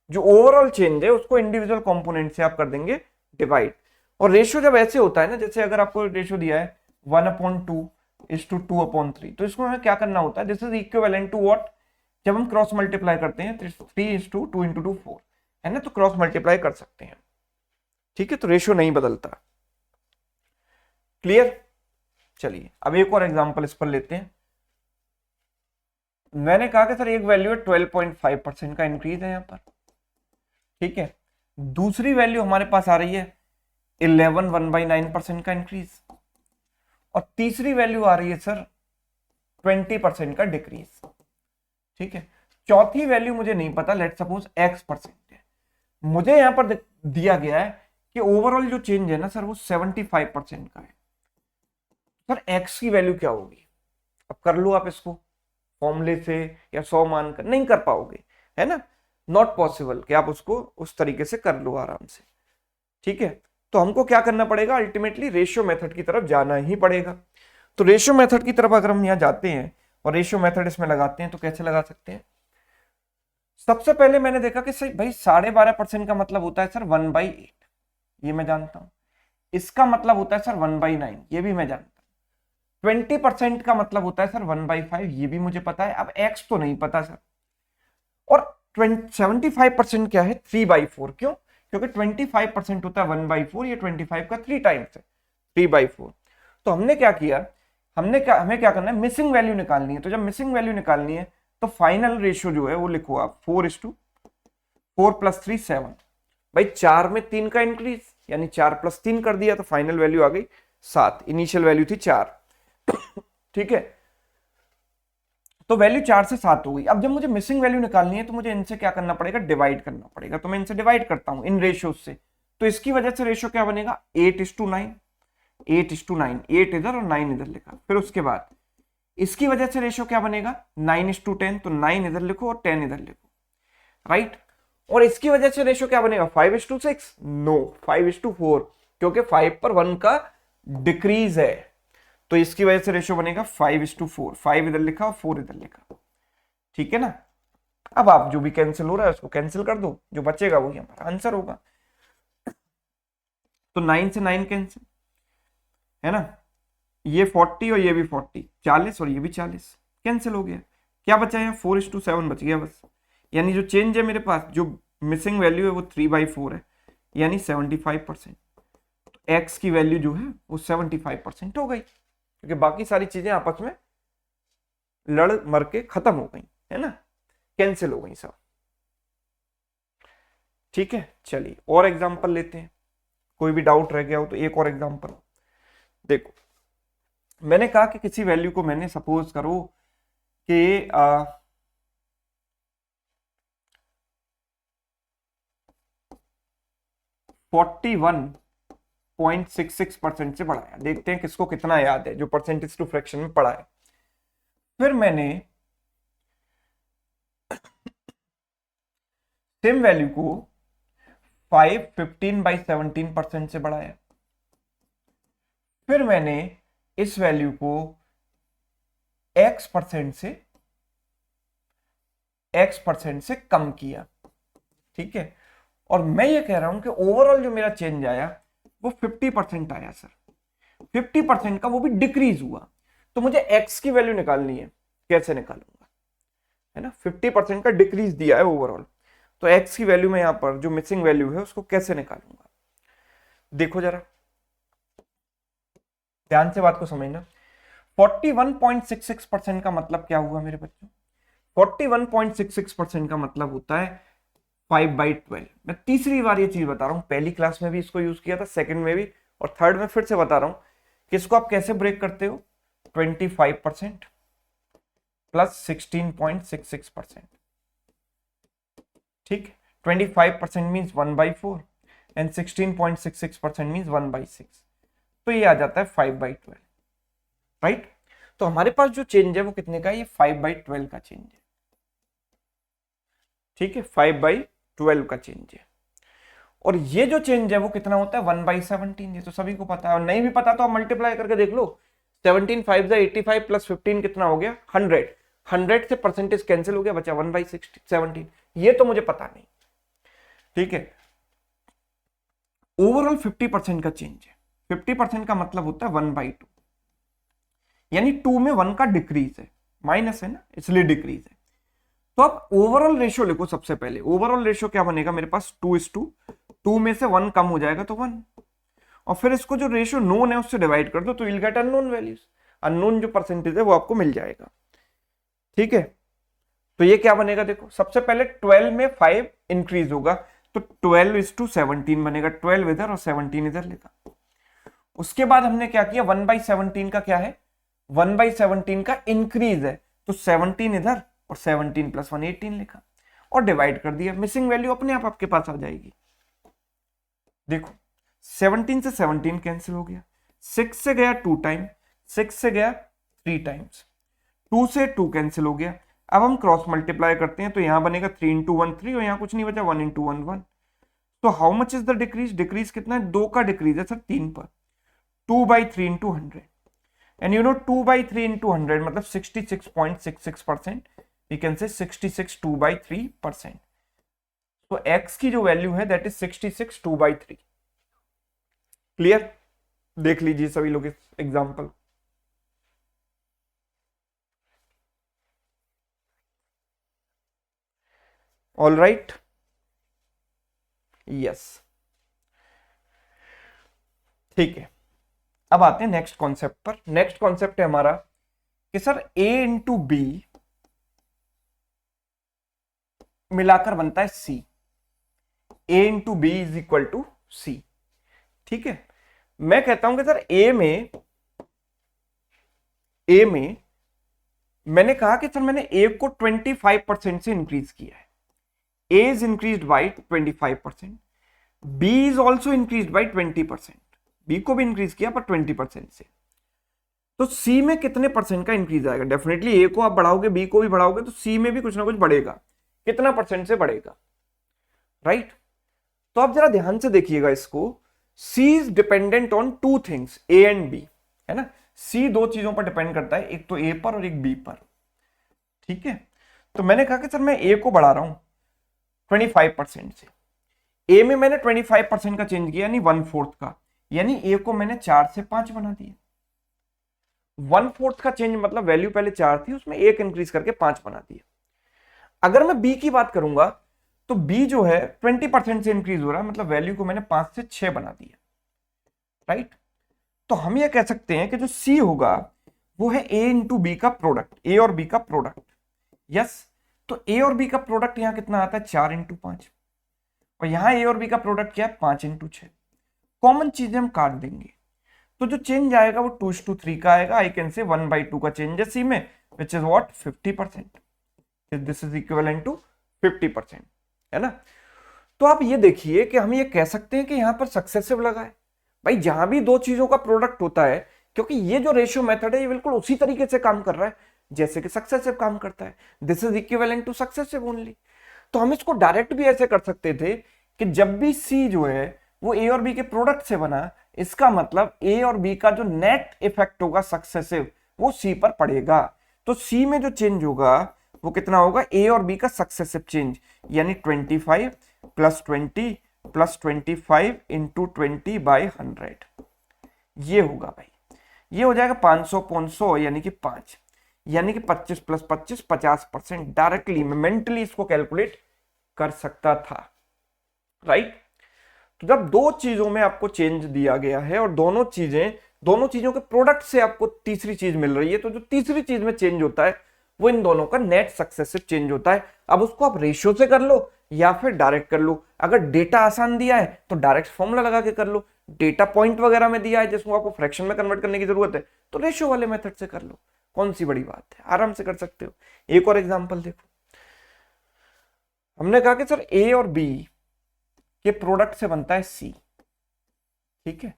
जो ओवरऑल चेंज है उसको इंडिविजुअल कंपोनेंट से आप कर देंगे डिवाइड। और रेशियो जब ऐसे होता है ना, जैसे अगर आपको रेशियो दिया है 1/2:2/3, तो इसको हमें क्या करना होता है, this is equivalent to what, जब हम क्रॉस मल्टीप्लाई करते हैं 3:2 4, है ना, तो क्रॉस मल्टीप्लाई कर सकते हैं। ठीक है, तो रेशियो नहीं बदलता। क्लियर, चलिए अब एक और एग्जांपल इस पर लेते हैं। मैंने कहा कि सर एक वैल्यू है 12.5% का इंक्रीज है यहां पर, ठीक है, दूसरी वैल्यू हमारे पास आ रही है 11.1/9% का इंक्रीज, और तीसरी वैल्यू आ रही है सर 20% का डिक्रीज। ठीक है, चौथी वैल्यू मुझे नहीं पता, लेट सपोज x% है, मुझे यहां पर दिया गया है कि ओवरऑल जो चेंज है ना सर वो 75% का है। सर x की वैल्यू क्या होगी, अब कर लो आप इसको फॉर्मूले से या 100 मानकर, नहीं कर पाओगे, है ना, नॉट पॉसिबल कि आप उसको उस तरीके से कर लो आराम से, ठीक है। तो हमको क्या करना पड़ेगा, अल्टीमेटली रेशियो मेथड की तरफ जाना ही पड़ेगा। तो रेशियो मेथड की तरफ अगर हम यहाँ जाते हैं और रेशियो मेथड इसमें लगाते हैं तो कैसे लगा सकते हैं। सबसे पहले मैंने देखा कि सही भाई 12.5% का मतलब होता है सर 1/8, ये मैं जानता हूं। इसका मतलब होता है सर 1/9, ये भी मैं जानता हूं। 20% का मतलब होता है सर 1/5, ये भी मुझे पता है। अब एक्स तो नहीं पता सर। और 75% क्या है 3/4, क्यों, क्योंकि 25% होता है 1/4, ये 25 का 3 टाइम्स है 3/4। तो हमने क्या किया, हमें क्या करना है, मिसिंग वैल्यू निकालनी है। तो जब मिसिंग वैल्यू निकालनी है तो फाइनल रेशियो जो है वो लिखो आप 4:4 + 3 7। भाई 4 में 3 का इंक्रीज, यानी 4 + 3 कर दिया तो फाइनल वैल्यू आ गई 7, इनिशियल वैल्यू थी 4। ठीक है, तो वैल्यू 4 से 7 हो गई। अब जब मुझे मिसिंग वैल्यू निकालनी है तो मुझे इनसे क्या करना पड़ेगा, डिवाइड करना पड़ेगा। तो मैं इनसे डिवाइड करता हूं इन रेशियो से। तो इसकी वजह से रेशियो क्या बनेगा 8:9, 8:9, 8 इधर और 9 इधर लिखा। फिर उसके बाद इसकी वजह से रेशियो क्या बनेगा 9:10, तो 9 इधर लिखो और 10 इधर लिखो, राइट। और इसकी वजह से रेशियो क्या बनेगा 5:6, नो 5:4, क्योंकि 5 पर 1 का डिक्रीज है। तो इसकी वजह से रेशियो बनेगा 5:4, 5 इधर लिखा और 4 इधर लिखा, ठीक है ना। अब आप जो भी कैंसिल हो रहा है उसको कैंसिल कर दो, जो बचेगा वही हमारा आंसर होगा। तो 9 से 9 कैंसिल, है ना, ये 40 और ये भी 40, 40 और ये भी 40 कैंसिल हो गया। क्या बचा है 4:7 बच गया बस। यानी जो चेंज है मेरे पास, जो मिसिंग वैल्यू है वो 3/4 है, यानी 75%। तो एक्स की वैल्यू जो है वो 75% हो गई, क्योंकि बाकी सारी चीजें आपस में लड़ मर के खत्म हो गई, है ना, कैंसिल हो गई सब। ठीक है, चलिए और एग्जांपल लेते हैं। कोई भी डाउट रह गया हो तो एक और एग्जांपल देखो। मैंने कहा कि किसी वैल्यू को मैंने सपोज करो कि 41.66% से बढ़ाया। देखते हैं किसको कितना याद है जो परसेंटेज टू फ्रैक्शन में पढ़ा है। फिर मैंने सेम वैल्यू को 515/17% से बढ़ाया। फिर मैंने इस वैल्यू को x% से कम किया, ठीक है। और मैं ये कह रहा हूं कि ओवरऑल जो मेरा चेंज आया वो 50% आया सर, 50% का वो भी डिक्रीज हुआ। तो मुझे x की वैल्यू निकालनी है, कैसे निकालूंगा, है ना, 50% का डिक्रीज दिया है ओवरऑल। तो x की वैल्यू में यहां पर जो मिसिंग वैल्यू है उसको कैसे निकालूंगा, देखो जरा ध्यान से बात को समझना। 41.66% का मतलब क्या हुआ मेरे बच्चों, 41.66% का मतलब होता है 5/12। मैं तीसरी बार ये चीज बता रहा हूं, पहली क्लास में भी इसको यूज किया था, सेकंड में भी, और थर्ड में फिर से बता रहा हूं कि इसको आप कैसे ब्रेक करते हो, 25% प्लस 16.66%, ठीक। 25% मीन्स 1/4 एंड 16.66% मीन्स 1/6, तो ये आ जाता है 5/12, राइट। तो हमारे पास जो चेंज है वो कितने का है, ये 5/12 का चेंज है, ठीक है, 5/12 का चेंज है। और ये जो चेंज है वो कितना होता है 1/17, ये तो सभी को पता है। और नहीं भी पता तो आप मल्टीप्लाई करके देख लो, 17 5 85 प्लस 15 कितना हो गया 100, 100 से परसेंटेज कैंसिल हो गया, बचा 1/17। ये तो मुझे पता नहीं, ठीक है। ओवरऑल 50% का चेंज है, 50% का मतलब होता है 1/2, यानी 2 में 1 का डिक्रीज है, माइनस है ना, इसलिए डिक्रीज है। तो अब ओवरऑल रेशियो लिखो सबसे पहले। ओवरऑल रेशियो क्या बनेगा मेरे पास 2:2 में से 1 कम हो जाएगा तो 1, और फिर इसको जो रेशियो नोन है उससे डिवाइड कर दो तो will get unknown values. Unknown जो परसेंटेज है वो आपको मिल जाएगा, ठीक है। तो ये क्या बनेगा देखो, सबसे पहले 12 में 5 इंक्रीज होगा तो 12:17 बनेगा, 12 इधर और 17 इधर लिखा। उसके बाद हमने क्या किया 1/17 का क्या है, 1/17 का इंक्रीज है तो 17 इधर और 17 + 1 18 लिखा और डिवाइड कर दिया। मिसिंग वैल्यू अपने आप आपके पास आ जाएगी। देखो 17 से 17 कैंसिल हो गया, 6 से गया 2 टाइम, 6 से गया 3 टाइम्स, 2 से 2 कैंसिल हो गया। अब हम क्रॉस मल्टीप्लाई करते हैं तो यहां बनेगा 3 इंटू 1 3 और यहां कुछ नहीं बचा 1 इंटू 1 1। तो how much is the decrease, decrease कितना है, 2 का डिक्रीज है सर 3 पर, 2/3 into 100 and you know 2/3 into 100 मतलब 66.66%, वी कैन से 66 2/3%। तो x की जो वैल्यू है दैट इज 66 2/3। क्लियर, देख लीजिए सभी लोग इस एग्जांपल। ऑल राइट, यस, ठीक है। अब आते हैं नेक्स्ट कॉन्सेप्ट पर। नेक्स्ट कॉन्सेप्ट है हमारा कि सर a इंटू बी मिलाकर बनता है c, a into B is equal to c। ठीक है, मैं कहता हूं कि सर a में मैंने कहा कि सर मैंने a को 25% से इंक्रीज किया है, a is increase by 25%, b is also increase by 20%, b को भी इंक्रीज किया पर 20% से। तो c में कितने परसेंट का इंक्रीज आएगा, डेफिनेटली a को आप बढ़ाओगे b को भी बढ़ाओगे तो c में भी कुछ ना कुछ बढ़ेगा, कितना परसेंट से बढ़ेगा, राइट। तो आप जरा ध्यान से देखिएगा इसको, c is dependent on 2 things a and b, है ना। c 2 चीजों पर डिपेंड करता है, एक तो a पर और एक b पर। ठीक है, तो मैंने कहा कि सर मैं a को बढ़ा रहा हूं 25% से, a में मैंने 25% का चेंज किया यानी 1/4 का, यानी a को मैंने 4 से 5 बना दिया। 1/4 का चेंज मतलब वैल्यू पहले 4 थी उसमें 1 इंक्रीज करके 5 बना दिया। अगर मैं b की बात करूंगा तो b जो है 20% से इंक्रीज हो रहा है, मतलब वैल्यू को मैंने 5 से 6 बना दिया, राइट। तो हम ये कह सकते हैं कि जो c होगा वो है a इंटू बी का प्रोडक्ट, a और b का प्रोडक्ट। यस, तो a और b का प्रोडक्ट यहां कितना आता है 4 इंटू 5, और यहां a और b का प्रोडक्ट क्या है 5 इंटू 6। कॉमन चीजें हम काट देंगे तो जो चेंज आएगा वो 2:3 का आएगा। आई कैन से 1/2 का चेंज है सी में, which is what 50%, this is equivalent to 50%, है ना। तो आप ये देखिए कि हम ये कह सकते हैं कि यहां पर सक्सेसिव लगा है भाई, जहां भी 2 चीजों का प्रोडक्ट होता है, क्योंकि ये जो रेशियो मेथड है ये बिल्कुल उसी तरीके से काम कर रहा है जैसे कि सक्सेसिव काम करता है, this is equivalent two successive only. तो हम इसको डायरेक्ट भी ऐसे कर सकते थे कि जब भी सी जो है वो ए और बी के प्रोडक्ट से बना, इसका मतलब ए और बी का जो नेट इफेक्ट होगा सक्सेसिव वो सी पर पड़ेगा। तो सी में जो चेंज होगा वो कितना होगा, ए और बी का सक्सेसिव चेंज, यानी 25 प्लस 20 प्लस 25 इंटू 20/100, ये होगा भाई, ये हो जाएगा 500 यानी कि 5, यानी कि 25 प्लस 25 50%। डायरेक्टली मैं मेंटली इसको कैलकुलेट कर सकता था, राइट। तो जब 2 चीजों में आपको चेंज दिया गया है और दोनों चीजों के प्रोडक्ट से आपको तीसरी चीज मिल रही है, तो जो तीसरी चीज में चेंज होता है वो इन दोनों का नेट सक्सेसिव चेंज होता है। अब उसको आप रेशियो से कर लो या फिर डायरेक्ट कर लो। अगर डेटा आसान दिया है तो डायरेक्ट फॉर्मूला लगा के कर लो, डेटा पॉइंट वगैरह में दिया है जिसको आपको फ्रैक्शन में कन्वर्ट करने की जरूरत है तो रेशियो वाले मेथड से कर लो, कौन सी बड़ी बात है, आराम से कर सकते हो। एक और एग्जांपल देखो, हमने कहा कि सर ए और बी के प्रोडक्ट से बनता है सी, ठीक है।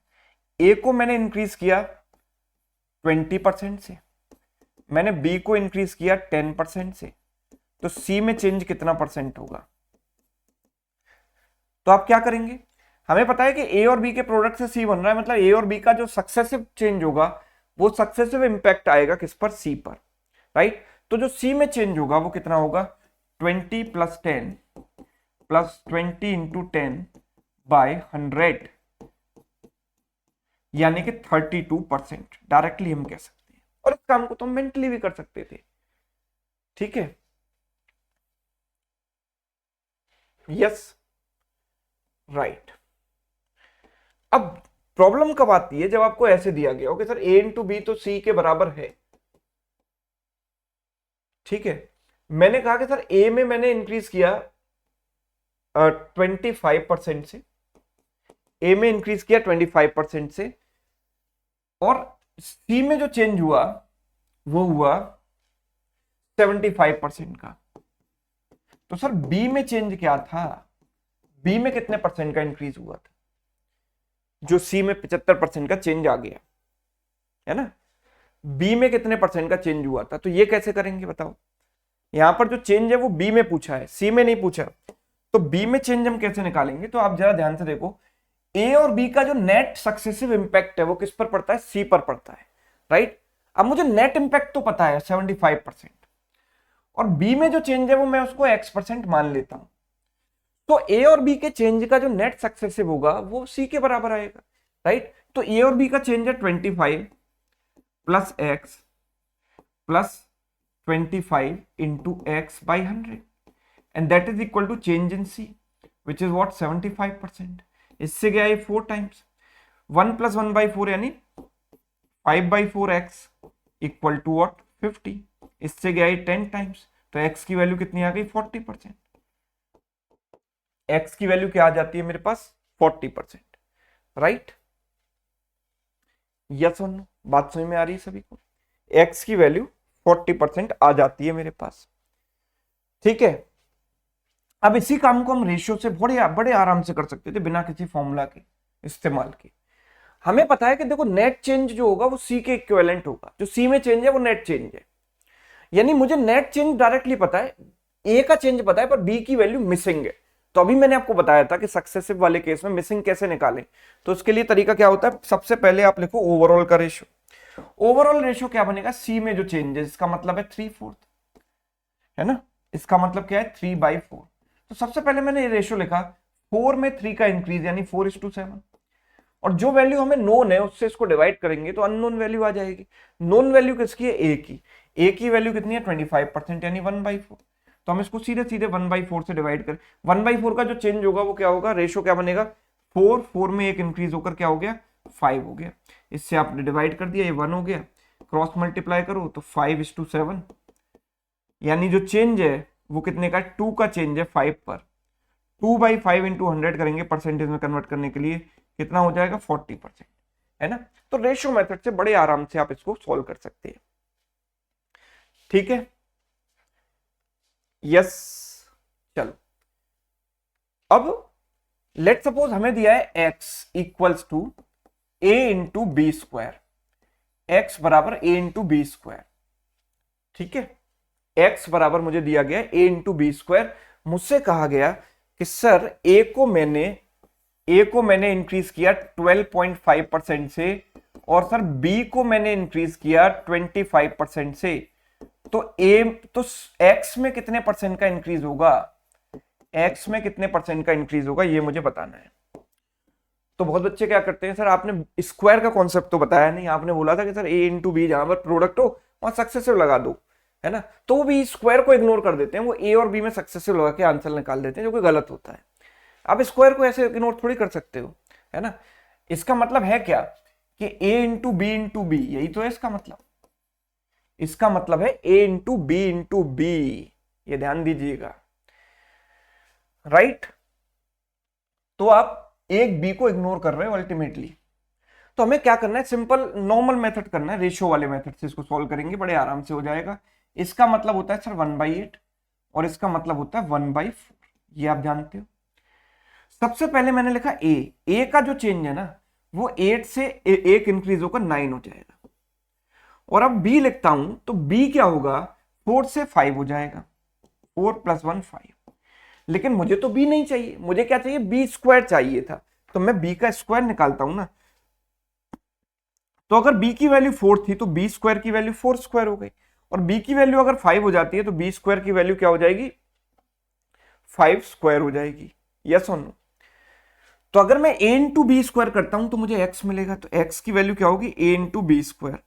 ए को मैंने इंक्रीज किया 20% से, मैंने बी को इंक्रीज किया 10% से, तो सी में चेंज कितना परसेंट होगा। तो आप क्या करेंगे, हमें पता है कि ए और बी के प्रोडक्ट से सी बन रहा है, मतलब ए और बी का जो सक्सेसिव चेंज होगा वो सक्सेसिव इंपैक्ट आएगा किस पर, सी पर, राइट। तो जो सी में चेंज होगा वो कितना होगा, 20 प्लस 10 प्लस 20 इंटू 10/100, यानी कि 32%। डायरेक्टली हम कह सकते हैं, और इस काम को तो हम मेंटली भी कर सकते थे, ठीक है। Yes, right. अब प्रॉब्लम कब आती है, जब आपको ऐसे दिया गया हो कि सर ए इंटू बी तो सी के बराबर है, ठीक है। मैंने कहा कि सर ए में मैंने इंक्रीज किया 25% से, ए में इंक्रीज किया 25% से, और सी में जो चेंज हुआ वो हुआ 75% का। तो सर बी में चेंज क्या था, बी में कितने परसेंट का इंक्रीज हुआ था, जो सी में 75% का चेंज आ गया, है ना। बी में कितने परसेंट का चेंज हुआ था। तो ये कैसे करेंगे बताओ, यहां पर जो चेंज है वो बी में पूछा है, सी में नहीं पूछा। तो बी में चेंज हम कैसे निकालेंगे, तो आप जरा ध्यान से देखो, ए और बी का जो नेट सक्सेसिव इंपैक्ट है वो किस पर पड़ता है, सी पर पड़ता है, राइट। अब मुझे नेट इंपैक्ट तो पता है 75%, और बी में जो चेंज है वो मैं उसको x% मान लेता हूं। तो ए और बी के चेंज का जो नेट सक्सेसिव होगा वो सी के बराबर आएगा, राइट। तो ए और बी का चेंज है 25 plus X plus 25 into X by 100, and that is equal to change in C which is what 75%। इससे गया ये 4 टाइम्स, 1 प्लस 1/4 यानी 5/4x इक्वल टू व्हाट 50। इससे गया ये 10 टाइम्स, तो x की वैल्यू कितनी आ गई 40%। x की वैल्यू क्या आ जाती है मेरे पास 40%, राइट। यस और नो, बात समझ में आ रही है सभी को, x की वैल्यू 40% आ जाती है मेरे पास, ठीक है। अब इसी काम को हम रेशियो से बड़े आराम से कर सकते थे बिना किसी फॉर्मूला के इस्तेमाल के। हमें पता है कि देखो नेट चेंज जो होगा वो सी के इक्विवेलेंट होगा, जो सी में चेंज है वो नेट चेंज है, यानी मुझे नेट चेंज डायरेक्टली पता है, ए का चेंज पता है पर बी की वैल्यू मिसिंग है। तो अभी मैंने आपको बताया था कि सक्सेसिव वाले केस में मिसिंग कैसे निकालें। तो उसके लिए तरीका क्या होता है, सबसे पहले आप लिखो ओवरऑल का रेशियो। ओवरऑल रेशियो क्या बनेगा, सी में जो चेंज है इसका मतलब है 3/4, है ना, इसका मतलब क्या है 3/4। तो सबसे पहले मैंने ये रेशियो लिखा, 4 में 3 का इंक्रीज यानी 4:7, और जो वैल्यू हमें नोन है उससे इसको डिवाइड करेंगे तो अननोन वैल्यू आ जाएगी। नोन वैल्यू किसकी है, ए की वैल्यू कितनी है 25% यानी 1/4। तो हम इसको सीधे सीधे 1/4 से डिवाइड करें, 1/4 का जो चेंज होगा वो क्या होगा, रेशियो क्या बनेगा 4 में एक इंक्रीज होकर क्या हो गया 5 हो गया। इससे आपने डिवाइड कर दिया, ये 1 हो गया, क्रॉस मल्टीप्लाई करो तो 5:7, यानी जो चेंज है वो कितने का 2 का चेंज है 5 पर। 2/5 इंटू 100 करेंगे परसेंटेज में कन्वर्ट करने के लिए, कितना हो जाएगा 40%, है ना। तो रेशियो मेथड से बड़े आराम से आप इसको सॉल्व कर सकते हैं, ठीक है। यस, चलो अब लेट सपोज हमें दिया है x equals to a into B square, X बराबर a इंटू बी स्क्वायर, ठीक है। x बराबर मुझे दिया गया a इंटू बी स्क्वायर। मुझसे कहा गया कि सर a को मैंने इंक्रीज किया 12.5% से, और सर b को मैंने इंक्रीज किया 25% से, तो x में कितने परसेंट का इंक्रीज होगा, x में कितने परसेंट का इंक्रीज होगा ये मुझे बताना है। तो बहुत बच्चे क्या करते हैं, सर आपने स्क्वायर का कॉन्सेप्ट तो बताया नहीं, आपने बोला था कि सर a इंटू बी जहां पर प्रोडक्ट हो वहां सक्सेसिव लगा दो, है ना। तो वो भी स्क्वायर को इग्नोर कर देते हैं, वो a और b में सक्सेसिव लगा के आंसर निकाल देते हैं, जो कि गलत होता है। आप स्क्वायर को ऐसे इग्नोर थोड़ी कर सकते हो, है ना। इसका मतलब है क्या कि a into B into B, यही तो है इसका मतलब। इसका मतलब है a into B into B, ये ध्यान दीजिएगा, राइट। तो आप एक बी को इग्नोर कर रहे हो अल्टीमेटली। तो हमें क्या करना है, सिंपल नॉर्मल मेथड करना है, रेशियो वाले मेथड से इसको सॉल्व करेंगे, बड़े आराम से हो जाएगा। इसका मतलब होता है सर 1/8 और इसका मतलब होता है 1/4, ये आप जानते हो। सबसे पहले मैंने लिखा ए का जो चेंज है ना वो 8 से एक इंक्रीज होकर 9 हो जाएगा, और अब बी लिखता हूं तो बी क्या होगा 4 से 5 हो जाएगा, 4 + 1 5। लेकिन मुझे तो बी नहीं चाहिए, मुझे क्या चाहिए बी स्क्वायर चाहिए था, तो मैं बी का स्क्वायर निकालता हूं ना। तो अगर b की वैल्यू 4 थी तो b स्क्वायर की वैल्यू 4 स्क्वायर हो गई, और b की वैल्यू अगर 5 हो जाती है तो b स्क्वायर की वैल्यू क्या हो जाएगी 5 स्क्वायर हो जाएगी। यस और नो। तो अगर मैं a इंटू बी स्क्वायर करता हूं तो मुझे x मिलेगा, तो x की वैल्यू क्या होगी a into B square,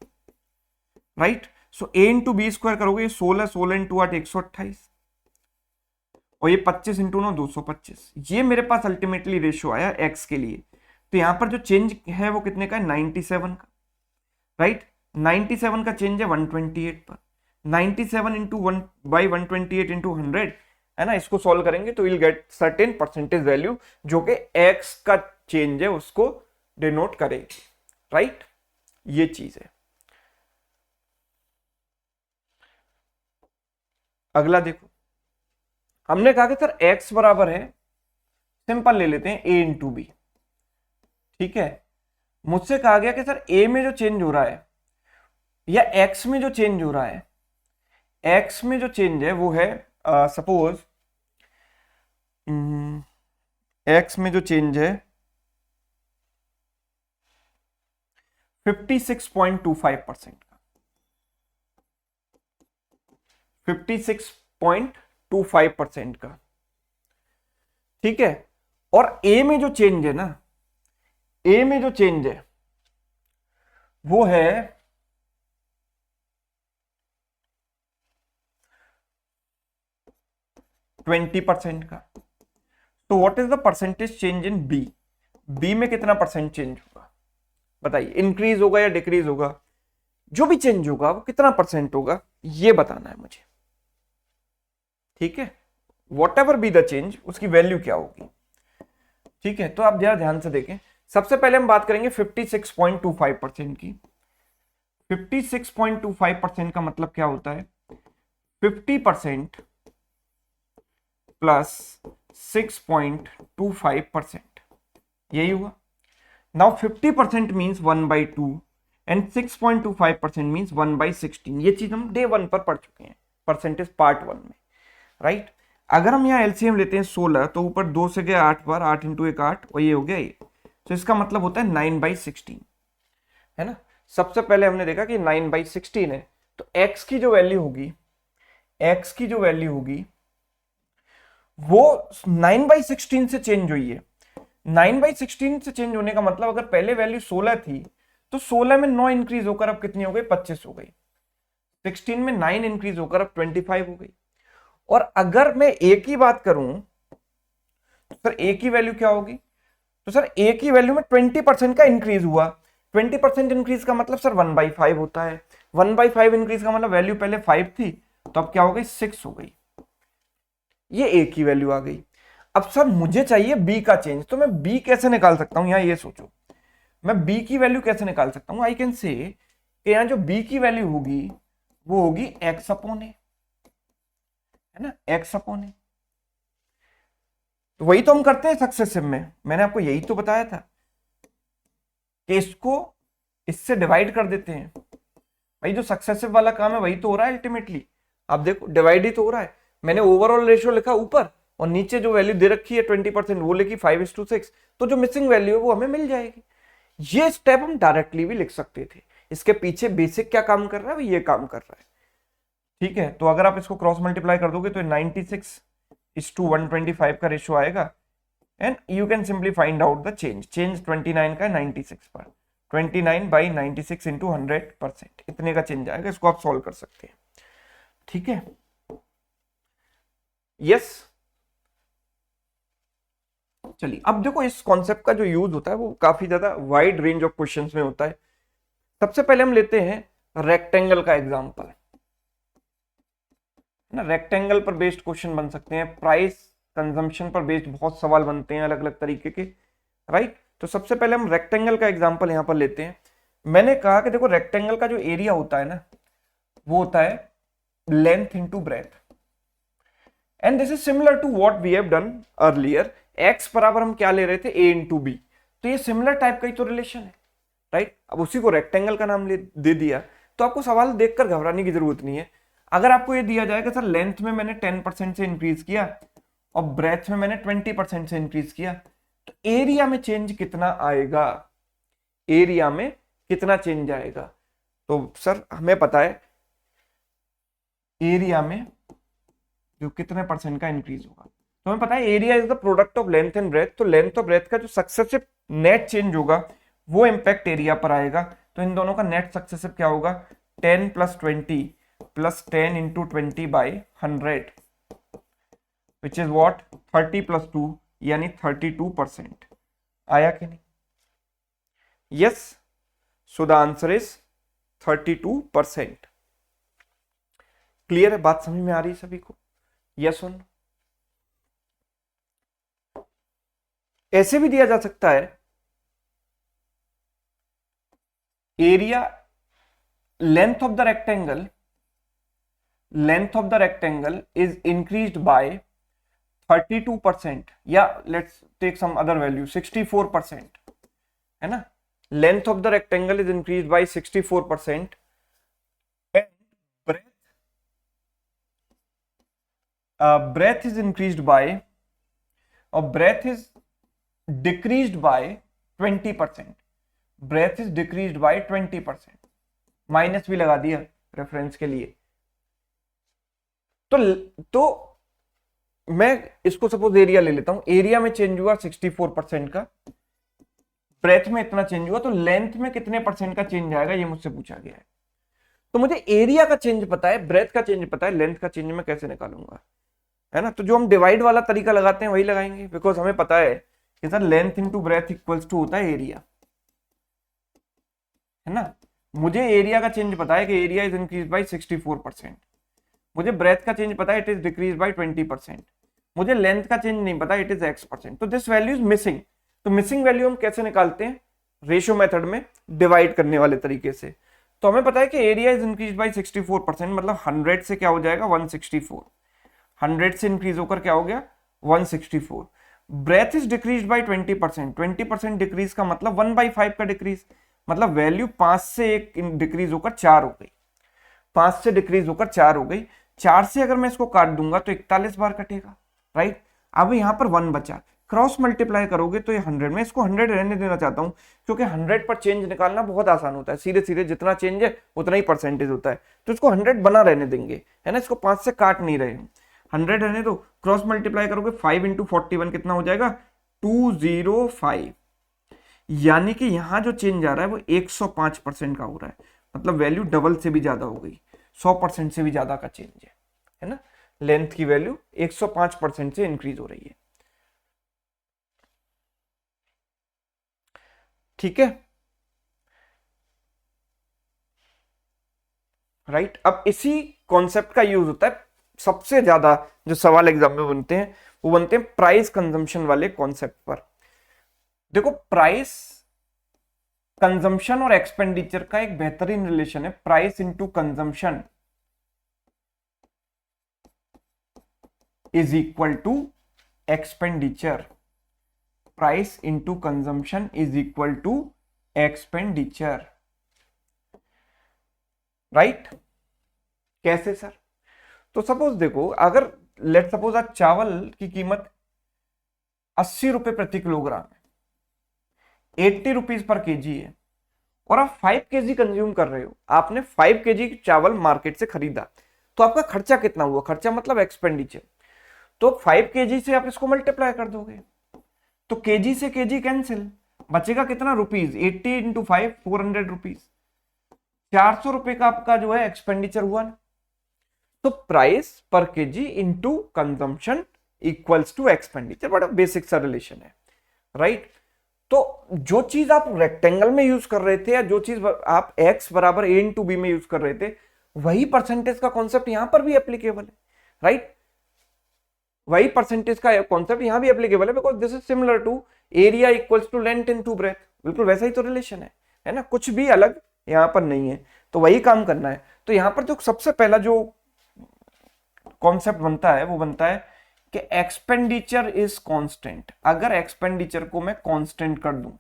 right. So a into B square करोगे 16, 16 इंटू 8 128, और ये 25 इंटू 9 225। ये मेरे पास अल्टीमेटली रेशियो आया x के लिए। तो यहां पर जो चेंज है वो कितने का है 97 का, राइट। 97 का चेंज है 128 पर, 97 इंटू 1/128 इंटू 100, है ना। इसको सॉल्व करेंगे तो will get certain percentage value जो कि x का चेंज है उसको डिनोट करेगी, राइट। ये चीज है। अगला देखो, हमने कहा कि सर x बराबर है, सिंपल ले लेते हैं a इंटू बी, ठीक है। मुझसे कहा गया कि सर a में जो चेंज हो रहा है या एक्स में जो चेंज हो रहा है, एक्स में जो चेंज है वो है सपोज एक्स में जो चेंज है 56.25% का, 56.25% का, ठीक है। और ए में जो चेंज है ना, ए में जो चेंज है वो है 20% का। तो what is the percentage change in B, B में कितना परसेंट चेंज होगा बताइए, इंक्रीज होगा या डिक्रीज होगा, जो भी चेंज होगा वो कितना परसेंट होगा ये बताना है मुझे, ठीक है। What ever be the change उसकी वैल्यू क्या होगी, ठीक है। तो आप जरा ध्यान से देखें, सबसे पहले हम बात करेंगे 56.25% की। 56.25% का मतलब क्या होता है, 50% प्लस 6.25%, यही हुआ। Now 50% means 1/2 and 6.25% means 1/16। ये चीज हम डे 1 पर पढ़ चुके हैं परसेंटेज पार्ट 1 में, राइट। अगर हम यहाँ एलसीएम लेते हैं 16, तो ऊपर 2 से गया 8 बार, 8 इंटू 1 8, और ये हो गया ये। तो इसका मतलब होता है 9/16, है ना। सबसे पहले हमने देखा कि 9/16 है, तो x की जो वैल्यू होगी, x की जो वैल्यू होगी वो 9/16 से चेंज हुई है। 9/16 से चेंज होने का मतलब अगर पहले वैल्यू 16 थी तो 16 में 9 इंक्रीज होकर अब कितनी हो गई, 25 हो गई। 16 में 9 इंक्रीज होकर अब 25 हो गई। और अगर मैं ए की बात करूं तो सर ए की वैल्यू क्या होगी, तो सर ए की वैल्यू में 20% का इंक्रीज हुआ। 20% इंक्रीज का मतलब सर 1/5 होता है। 1/5 इंक्रीज का मतलब वैल्यू पहले 5 थी तो अब क्या हो गई, 6 हो गई। ये ए की वैल्यू आ गई। अब सर मुझे चाहिए बी का चेंज, तो मैं बी कैसे निकाल सकता हूं, यहां ये सोचो, मैं बी की वैल्यू कैसे निकाल सकता हूं। आई कैन से यहां जो बी की वैल्यू होगी वो होगी एक्स अपॉन ए, है ना, एक्स अपॉन ए। तो वही तो हम करते हैं सक्सेसिव में, मैंने आपको यही तो बताया था कि इसको इससे डिवाइड कर देते हैं। भाई जो सक्सेसिव वाला काम है वही तो हो रहा है अल्टीमेटली। आप देखो डिवाइड ही तो हो रहा है। मैंने ओवरऑल रेशियो लिखा ऊपर और नीचे जो वैल्यू दे रखी है 20% वो लिखी 5:6, तो जो मिसिंग वैल्यू है वो हमें मिल जाएगी। ये स्टेप हम डायरेक्टली भी लिख सकते थे। इसके पीछे बेसिक क्या काम कर रहा है, ये काम कर रहा है, ठीक है। तो अगर आप इसको क्रॉस मल्टीप्लाई कर दोगे तो 96:125 का रेशियो आएगा and you can simply find out the change. Change 29 का 96 पर, 29/96 इंटू 100%, इतने का चेंज आएगा। इसको आप सॉल्व कर सकते हैं, ठीक है। यस, चलिए अब देखो इस कॉन्सेप्ट का जो यूज होता है वो काफी ज्यादा वाइड रेंज ऑफ क्वेश्चंस में होता है। सबसे पहले हम लेते हैं रेक्टेंगल का एग्जांपल, ना। रेक्टेंगल पर बेस्ड क्वेश्चन बन सकते हैं, प्राइस कंजम्पशन पर बेस्ड बहुत सवाल बनते हैं अलग अलग तरीके के, राइट। तो सबसे पहले हम रेक्टेंगल का एग्जांपल यहां पर लेते हैं। मैंने कहा कि देखो रेक्टेंगल का जो एरिया होता है ना वो होता है length into breadth, and this is similar to what we have done earlier. X बराबर हम क्या ले रहे थे, ए इंटू बी, तो ये सिमिलर टाइप का ही तो रिलेशन है, राइट। अब उसी को रेक्टेंगल का नाम दे दिया, तो आपको सवाल देखकर घबराने की जरूरत नहीं है। अगर आपको ये दिया जाएगा सर लेंथ में मैंने 10% से इंक्रीज किया और ब्रेथ में मैंने 20% से इंक्रीज किया, तो एरिया में चेंज कितना आएगा, एरिया में कितना चेंज आएगा। तो सर हमें पता है एरिया में जो कितने परसेंट का इंक्रीज होगा, तो हमें पता है area is the product of length and breadth. तो लेंथ और ब्रेथ का जो सक्सेसिव नेट चेंज होगा वो इंपैक्ट एरिया पर आएगा। तो इन दोनों का नेट सक्सेसिव क्या होगा, 10 + 20 + 10 × 20/100 विच इज व्हाट 30 + 2 यानी 32%। आया कि नहीं, yes. So the answer is 32%। Clear है, बात समझ में आ रही है सभी को, यस और नो। ऐसे भी दिया जा सकता है area length of the rectangle is increased by 32%, या let's take some other value 64%, है ना। Length of the rectangle is increased by 64% breath is increased by or breath is decreased by 20%, breath is decreased by 20%, minus भी लगा दिया reference के लिए। तो मैं इसको सपोज एरिया ले लेता हूं, एरिया में चेंज हुआ 64% का, ब्रेथ में इतना चेंज हुआ, तो लेंथ में कितने परसेंट का चेंज आएगा ये मुझसे पूछा गया है। तो मुझे एरिया का चेंज पता है, ब्रेथ का चेंज पता है, लेंथ का चेंज मैं कैसे निकालूंगा, है ना। तो जो हम डिवाइड वाला तरीका लगाते हैं वही लगाएंगे, बिकॉज हमें पता है कि sir length into breadth equals to होता है एरिया, है ना। मुझे एरिया का चेंज पता है कि एरिया इज इंक्रीज बाई 64%, मुझे ब्रेथ का चेंज पता है इट इज डिक्रीज बाई 20%, मुझे लेंथ का चेंज नहीं पता इट इज x%। तो दिस वैल्यू इज मिसिंग। तो मिसिंग वैल्यू हम कैसे निकालते हैं, रेशियो मेथड में डिवाइड करने वाले तरीके से। तो हमें पता है कि एरिया इज इंक्रीज बाई 64%, मतलब 100 से क्या हो जाएगा 164, 100 से इंक्रीज होकर क्या हो गया 164। Breadth is decrease by 20%, 20% decrease का मतलब 1/5 का डिक्रीज, मतलब वैल्यू 5 से 1 डिक्रीज होकर 4 हो गई, 5 से डिक्रीज होकर 4 हो गई। 4 से अगर मैं इसको काट दूंगा तो 41 बार कटेगा, राइट। अब यहां पर 1 बचा, क्रॉस मल्टीप्लाई करोगे तो ये 100, में इसको 100 रहने देना चाहता हूं क्योंकि 100 पर चेंज निकालना बहुत आसान होता है, सीधे सीधे जितना चेंज है उतना ही परसेंटेज होता है। तो इसको 100 बना रहने देंगे, है ना, इसको 5 से काट नहीं रहे, 100 रहने दो। क्रॉस मल्टीप्लाई करोगे 5 इंटू 41 कितना हो जाएगा 205, यानी कि यहां जो चेंज आ रहा है वो 105% का हो रहा है, मतलब वैल्यू डबल से भी ज्यादा हो गई, 100% से भी ज्यादा का चेंज है ना। लेंथ की वैल्यू 105% से इंक्रीज हो रही है, ठीक है, राइट। अब इसी कॉन्सेप्ट का यूज होता है, सबसे ज्यादा जो सवाल एग्जाम में बनते हैं वो बनते हैं प्राइस कंजम्पशन वाले कॉन्सेप्ट पर। देखो प्राइस कंजम्पशन और एक्सपेंडिचर का एक बेहतरीन रिलेशन है, price into consumption is equal to expenditure, price into consumption is equal to expenditure, right. कैसे सर, तो सपोज देखो, अगर लेट सपोज आज चावल की कीमत 80 रुपए प्रति किलोग्राम है, 80 रुपीज पर केजी है, और आप 5 केजी कंज्यूम कर रहे हो, आपने 5 केजी चावल मार्केट से खरीदा, तो आपका खर्चा कितना हुआ, खर्चा मतलब एक्सपेंडिचर। तो 5 केजी से आप इसको मल्टीप्लाई कर दोगे, तो केजी से केजी कैंसिल, बचेगा कितना रुपीज, 80 इंटू 5 400 रुपीज, 400 रुपए का आपका जो है एक्सपेंडिचर हुआ ना। तो price per KG into consumption equals to expenditure, बड़ा बेसिक सा रिलेशन है, राइट। तो जो चीज आप रेक्टेंगल में यूज कर रहे थे या जो चीज आप x बराबर a इंटू बी में यूज कर रहे थे, वही परसेंटेज का कॉन्सेप्ट यहां पर भी एप्लीकेबल है, राइट। वही परसेंटेज का कॉन्सेप्ट यहां भी एप्लीकेबल है, because this is similar to area equals to length into breadth, बिल्कुल वैसा ही तो रिलेशन है ना, कुछ भी अलग यहां पर नहीं है, तो वही काम करना है। तो यहां पर जो सबसे पहला जो कॉन्सेप्ट बनता है वो बनता है कि एक्सपेंडिचर इज कांस्टेंट। अगर एक्सपेंडिचर को मैं कांस्टेंट कर दूं,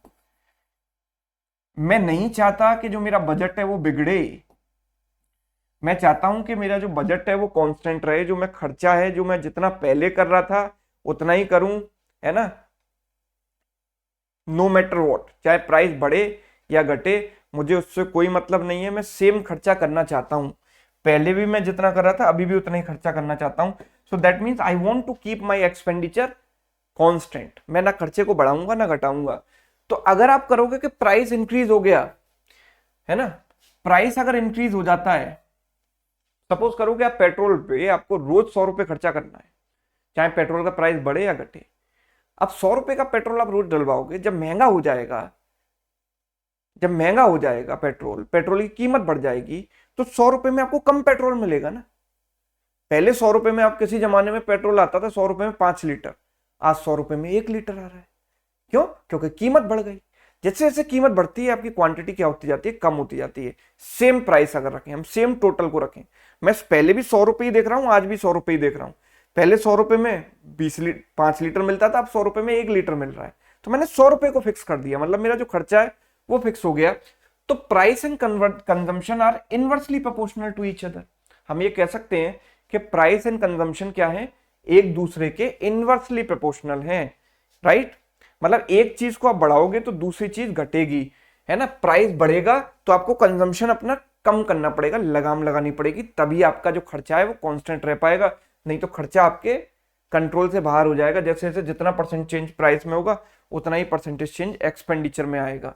मैं नहीं चाहता कि जो मेरा बजट है वो बिगड़े, मैं चाहता हूं कि मेरा जो बजट है वो कांस्टेंट रहे, जो मैं खर्चा है जो मैं जितना पहले कर रहा था उतना ही करूं, है ना, नो मैटर व्हाट, चाहे प्राइस बढ़े या घटे मुझे उससे कोई मतलब नहीं है, मैं सेम खर्चा करना चाहता हूं, पहले भी मैं जितना कर रहा था अभी भी उतना ही खर्चा करना चाहता हूं। So that means I want to keep my expenditure constant, मैं ना खर्चे को बढ़ाऊंगा ना घटाऊंगा। तो अगर आप करोगे कि प्राइस इंक्रीज हो गया, है ना, प्राइस अगर इंक्रीज हो जाता है, सपोज करोगे आप पेट्रोल पे आपको रोज 100 रुपए खर्चा करना है, चाहे पेट्रोल का प्राइस बढ़े या घटे। अब 100 रुपए का पेट्रोल आप रोज डलवाओगे, जब महंगा हो जाएगा, जब महंगा हो जाएगा पेट्रोल की कीमत बढ़ जाएगी, तो 100 रुपए में आपको कम पेट्रोल मिलेगा ना। पहले 100 रुपए में आप किसी जमाने में पेट्रोल आता था 100 रुपए में 5 लीटर, आज 100 रुपए में 1 लीटर आ रहा है। क्यों? क्योंकि कीमत बढ़ गई। जैसे जैसे कीमत बढ़ती है आपकी क्वांटिटी क्या होती जाती है, कम होती जाती है। सेम प्राइस अगर रखें, हम सेम टोटल को रखें, मैं पहले भी 100 रुपए ही देख रहा हूं, आज भी 100 रुपए ही देख रहा हूं, पहले 100 रुपए में 5 लीटर मिलता था, अब 100 रुपए में 1 लीटर मिल रहा है, तो मैंने 100 रुपए को फिक्स कर दिया, मतलब मेरा जो खर्चा है वो फिक्स हो गया। तो price and consumption are inversely proportional to each other. हम ये कह सकते हैं कि प्राइस एंड कंजम्पशन क्या है, एक दूसरे के इनवर्सली प्रोपोर्शनल हैं, राइट। मतलब एक चीज को आप बढ़ाओगे तो दूसरी चीज घटेगी, है ना। प्राइस बढ़ेगा तो आपको कंजम्पशन अपना कम करना पड़ेगा, लगाम लगानी पड़ेगी, तभी आपका जो खर्चा है वो कांस्टेंट रह पाएगा, नहीं तो खर्चा आपके कंट्रोल से बाहर हो जाएगा। जैसे जैसे जितना परसेंट चेंज प्राइस में होगा उतना ही परसेंटेज चेंज एक्सपेंडिचर में आएगा,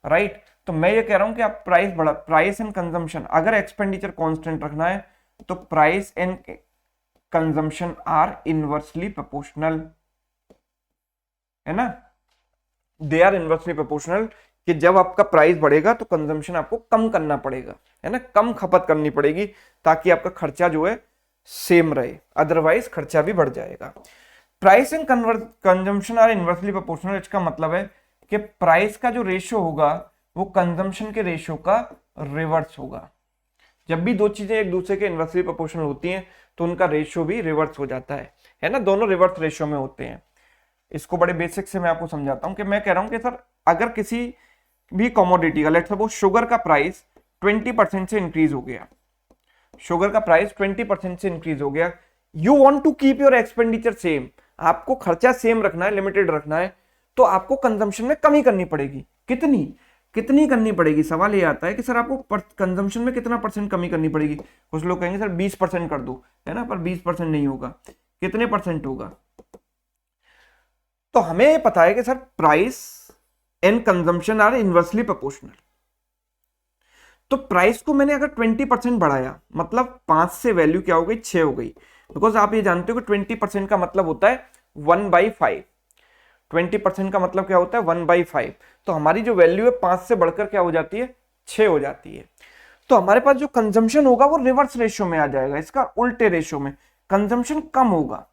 राइट। तो मैं ये कह रहा हूं कि आप प्राइस एंड कंजम्पशन, अगर एक्सपेंडिचर कांस्टेंट रखना है तो price and consumption are inversely proportional, है ना। दे आर इनवर्सली प्रोपोर्शनल, कि जब आपका प्राइस बढ़ेगा तो कंजम्पशन आपको कम करना पड़ेगा, है ना, कम खपत करनी पड़ेगी, ताकि आपका खर्चा जो है सेम रहे, अदरवाइज खर्चा भी बढ़ जाएगा। Price and consumption are inversely proportional, इसका मतलब है कि प्राइस का जो रेशियो होगा वो कंजम्पशन के रेशियो का रिवर्स होगा। जब भी दो चीजें एक दूसरे के इनवर्सली प्रोपोर्शनल होती हैं तो उनका रेशियो भी रिवर्स हो जाता है ना, दोनों रिवर्स रेशियो में होते हैं। इसको बड़े बेसिक से मैं आपको समझाता हूं कि मैं कह रहा हूं कि सर अगर किसी भी कमोडिटी का, लेट्स सपोज शुगर का प्राइस 20% से इंक्रीज हो गया, शुगर का प्राइस 20% से इंक्रीज हो गया, you want to keep your expenditure same, आपको खर्चा सेम रखना है, लिमिटेड रखना है, तो आपको कंजम्पशन में कमी करनी पड़ेगी। कितनी कितनी करनी पड़ेगी, सवाल ये आता है कि सर आपको कंजम्पशन में कितना परसेंट कमी करनी पड़ेगी। कुछ लोग कहेंगे सर 20% कर दो, है ना, पर 20% नहीं होगा, कितने परसेंट होगा। तो हमें ये पता है कि sir price and consumption are inversely proportional. तो प्राइस को मैंने अगर 20% बढ़ाया, मतलब 5 से वैल्यू क्या हो गई, 6 हो गई, बिकॉज आप ये जानते हो कि 20% का मतलब होता है 1/5। 20% का मतलब क्या होता है 1/5। तो हमारी जो वैल्यू है 5 से बढ़कर क्या हो जाती है, 6 हो जाती है। तो हमारे पास जो कंजम्पशन होगा वो रिवर्स रेशियो में आ जाएगा, इसका उल्टे रेशियो में कंजम्पशन कम होगा।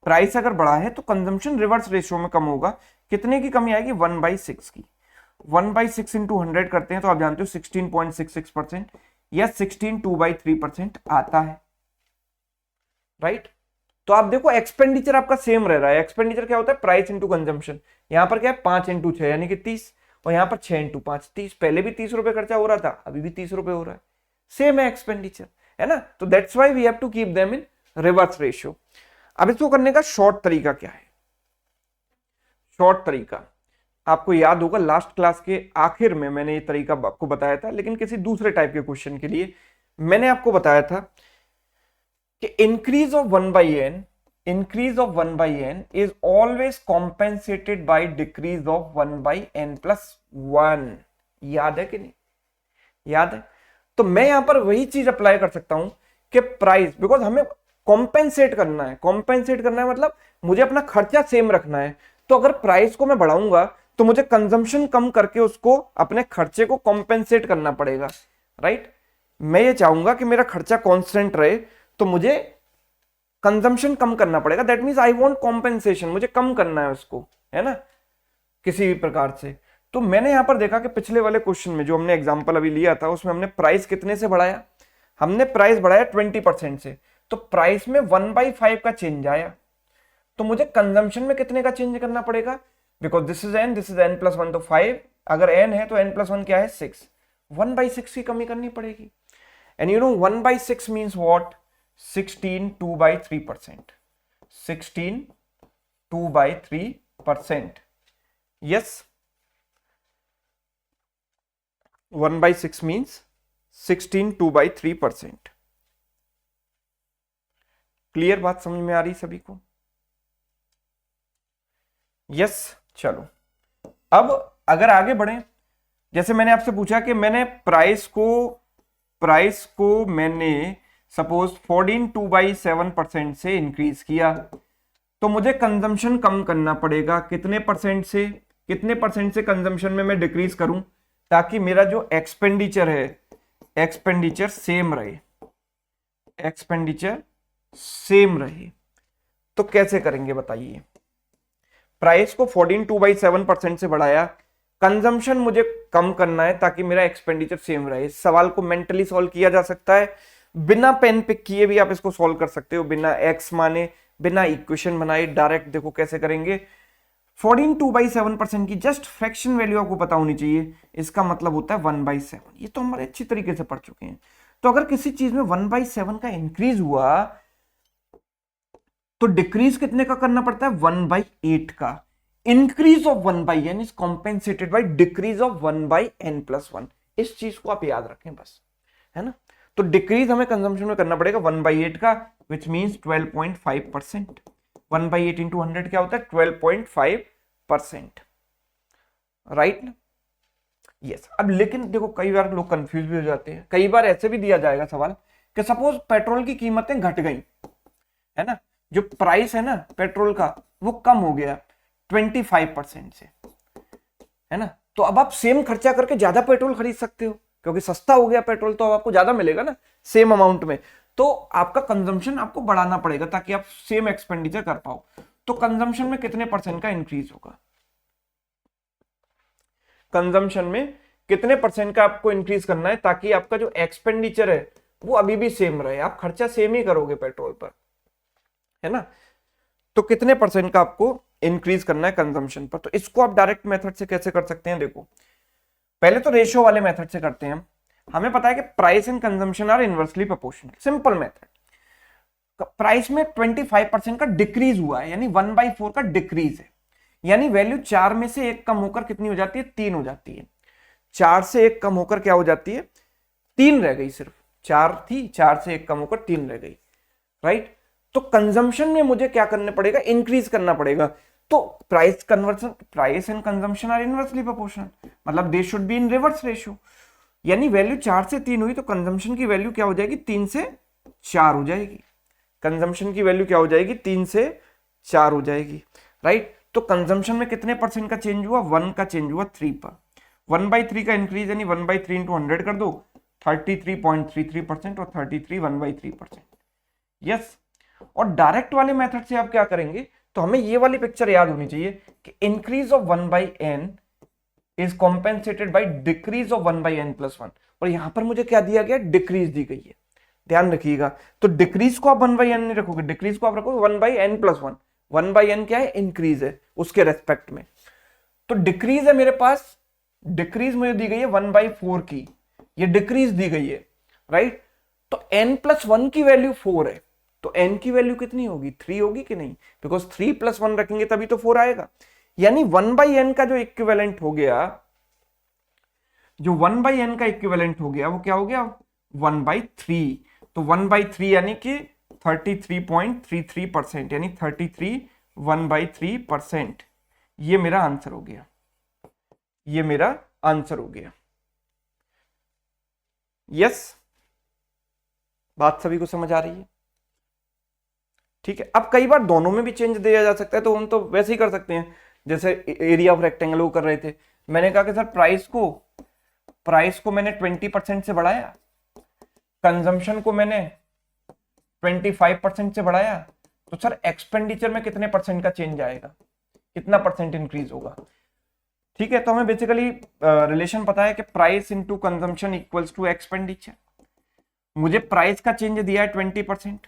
प्राइस अगर बढ़ा है तो कंजम्पशन रिवर्स रेशियो में कम होगा। कितने की कमी आएगी, 1/6 की। 1/6 इंटू 100 करते हैं तो आप जानते हो 16.66% या 16/2/3% आता है, राइट। तो आप देखो एक्सपेंडिचर आपका सेम रह रहा है। एक्सपेंडिचर क्या होता है, प्राइस इंटू कंजम्पशन। यहां पर क्या है 5 इंटू 6 यानी कि 30, और यहां पर 6 इंटू 5 30। पहले भी 30 रुपए खर्चा हो रहा था, अभी भी 30 रुपए हो रहा है, सेम है एक्सपेंडिचर, है ना। तो that's why we have to keep them in reverse ratio. अब इसको करने का शॉर्ट तरीका क्या है, शॉर्ट तरीका आपको याद होगा लास्ट क्लास के आखिर में मैंने ये तरीका आपको बताया था, लेकिन किसी दूसरे टाइप के क्वेश्चन के लिए मैंने आपको बताया था कि increase of 1/n, increase of 1/n is always compensated by decrease of 1/n+1। याद है कि नहीं, याद है। तो मैं यहां पर वही चीज अप्लाई कर सकता हूं कि प्राइस, बिकॉज हमें कॉम्पेंसेट करना है, कॉम्पेंसेट करना है मतलब मुझे अपना खर्चा सेम रखना है। तो अगर प्राइस को मैं बढ़ाऊंगा तो मुझे कंजम्पशन कम करके उसको अपने खर्चे को कॉम्पेंसेट करना पड़ेगा, राइट। मैं ये चाहूंगा कि मेरा खर्चा कांस्टेंट रहे तो मुझे कंजम्पशन कम करना पड़ेगा। That means I want compensation, मुझे कम करना है उसको, है ना, किसी भी प्रकार से। तो मैंने यहां पर देखा कि पिछले वाले क्वेश्चन में जो हमने एग्जांपल अभी लिया था उसमें हमने प्राइस कितने से बढ़ाया, हमने प्राइस बढ़ाया 20% से, तो प्राइस में 1/5 का चेंज आया। तो मुझे कंजम्पशन में कितने का चेंज करना पड़ेगा, बिकॉज दिस इज n+1 तो 5, अगर n है तो n+1 क्या है 6, 1/6 की कमी करनी पड़ेगी। And you know 1/6 means what, 16 2/3%, 16 2/3%, yes, 1/6 means 16 2/3%। Clear बात समझ में आ रही सभी को, यस। चलो अब अगर आगे बढ़े, जैसे मैंने आपसे पूछा कि मैंने प्राइस को मैंने सपोज 14 2/7% से इंक्रीज किया, तो मुझे कंजम्पशन कम करना पड़ेगा कितने परसेंट से, कितने परसेंट से कंजम्पशन में मैं डिक्रीज करूं ताकि मेरा जो एक्सपेंडिचर है, एक्सपेंडिचर सेम रहे, एक्सपेंडिचर सेम रहे। तो कैसे करेंगे बताइए। प्राइस को 14 2/7% से बढ़ाया, कंजम्पशन मुझे कम करना है ताकि मेरा एक्सपेंडिचर सेम रहे। इस सवाल को मेंटली सॉल्व किया जा सकता है, बिना पेन पिक किए भी आप इसको सॉल्व कर सकते हो, बिना एक्स माने, बिना इक्वेशन बनाए, डायरेक्ट देखो कैसे करेंगे। 14 2/7% की जस्ट फ्रैक्शन वैल्यू आपको पता होनी चाहिए, इसका मतलब होता है 1/7। ये तो हमारे अच्छी तरीके से पढ़ चुके हैं। तो अगर किसी चीज में 1/7 का इंक्रीज हुआ तो डिक्रीज कितने का करना पड़ता है? 1/8 का। Increase of 1/n is compensated by decrease of 1/n+1। इस चीज को आप याद रखें बस, है ना। तो डिक्रीज हमें कंजम्पशन में करना पड़ेगा 1/8 का, विच मीन्स 12.5%। 1/8 इंटू 100 क्या होता है? 12.5%, राइट। यस। अब लेकिन देखो कई बार लोग कंफ्यूज भी हो जाते हैं, कई बार ऐसे भी दिया जाएगा सवाल कि सपोज पेट्रोल की कीमतें घट गई, है ना, जो प्राइस है ना पेट्रोल का वो कम हो गया 25% से, है ना, तो अब आप सेम खर्चा करके ज्यादा पेट्रोल खरीद सकते हो क्योंकि सस्ता हो गया पेट्रोल, तो अब आपको ज्यादा मिलेगा ना सेम अमाउंट में। तो आपका कंजम्पशन आपको बढ़ाना पड़ेगा ताकि आप सेम एक्सपेंडिचर कर पाओ। तो कंजम्पशन में कितने % का इंक्रीज होगा? कंजम्पशन में कितने % का आपको इंक्रीज करना है ताकि आपका जो एक्सपेंडिचर है वो अभी भी सेम रहे, आप खर्चा सेम ही करोगे पेट्रोल पर, है ना। तो कितने % का आपको इंक्रीज करना है कंजम्पशन पर? तो इसको आप डायरेक्ट मेथड से कैसे कर सकते हैं? देखो पहले तो रेशियो वाले मेथड से करते हैं हम। हमें पता है कि price and consumption are inversely proportional. Simple method, price में 25% का डिक्रीज हुआ है यानी 1/4 का डिक्रीज है, यानी वैल्यू 4 में से 1 कम होकर कितनी हो जाती है? 3 हो जाती है। 4 से 1 कम होकर क्या हो जाती है? 3 रह गई। सिर्फ 4 थी, 4 से 1 कम होकर 3 रह गई, राइट। तो कंजम्पशन में मुझे क्या करना पड़ेगा? इंक्रीज करना पड़ेगा। तो price and consumption are inversely proportional, मतलब they should be in reverse ratio. यानी वैल्यू 4 से 3 हुई तो कंजम्पशन की वैल्यू क्या हो जाएगी? 3 से 4 हो जाएगी। कंजम्पशन की वैल्यू क्या हो जाएगी? 3 से 4 हो जाएगी, राइट। तो कंजम्पशन में कितने % का चेंज हुआ? 1 का चेंज हुआ 3 पर। 1/3 का इंक्रीज यानी 1/3 इंटू 100 कर दो, 33.33% और 33 1/3%। यस। और डायरेक्ट वाले मेथड से आप क्या करेंगे? तो हमें ये वाली पिक्चर याद होनी चाहिए कि increase of 1/n is compensated by decrease of 1/n+1। और यहां पर मुझे क्या दिया गया? डिक्रीज दी गई है, ध्यान रखिएगा। तो डिक्रीज को आप 1/n नहीं रखोगे, डिक्रीज को आप रखोगे 1/n+1। 1/n क्या है? इंक्रीज है उसके रेस्पेक्ट में। तो डिक्रीज है मेरे पास, डिक्रीज मुझे दी गई है 1/4 की, ये डिक्रीज दी गई है, राइट। तो n+1 की वैल्यू 4 है, तो n की वैल्यू कितनी होगी? 3 होगी कि नहीं? बिकॉज 3 + 1 रखेंगे तभी तो 4 आएगा। यानी 1/n का जो इक्विवेलेंट हो गया, जो 1/n का इक्विवेलेंट हो गया वो क्या हो गया? 1/3। तो 1/3 यानी कि 33.33%, यानी 33 1/3%। ये मेरा आंसर हो गया, ये मेरा आंसर हो गया। यस, बात सभी को समझ आ रही है? ठीक है। अब कई बार दोनों में भी चेंज दिया जा सकता है, तो हम तो वैसे ही कर सकते हैं जैसे एरिया ऑफ रेक्टेंगल वो कर रहे थे। मैंने कहा कि सर प्राइस को मैंने 20% से बढ़ाया, कंजम्पशन को मैंने 25% से बढ़ाया, तो सर एक्सपेंडिचर में कितने % का चेंज आएगा? कितना % इंक्रीज होगा? ठीक है। तो हमें बेसिकली रिलेशन पता है कि price into consumption equals to expenditure. मुझे प्राइस का चेंज दिया है 20%,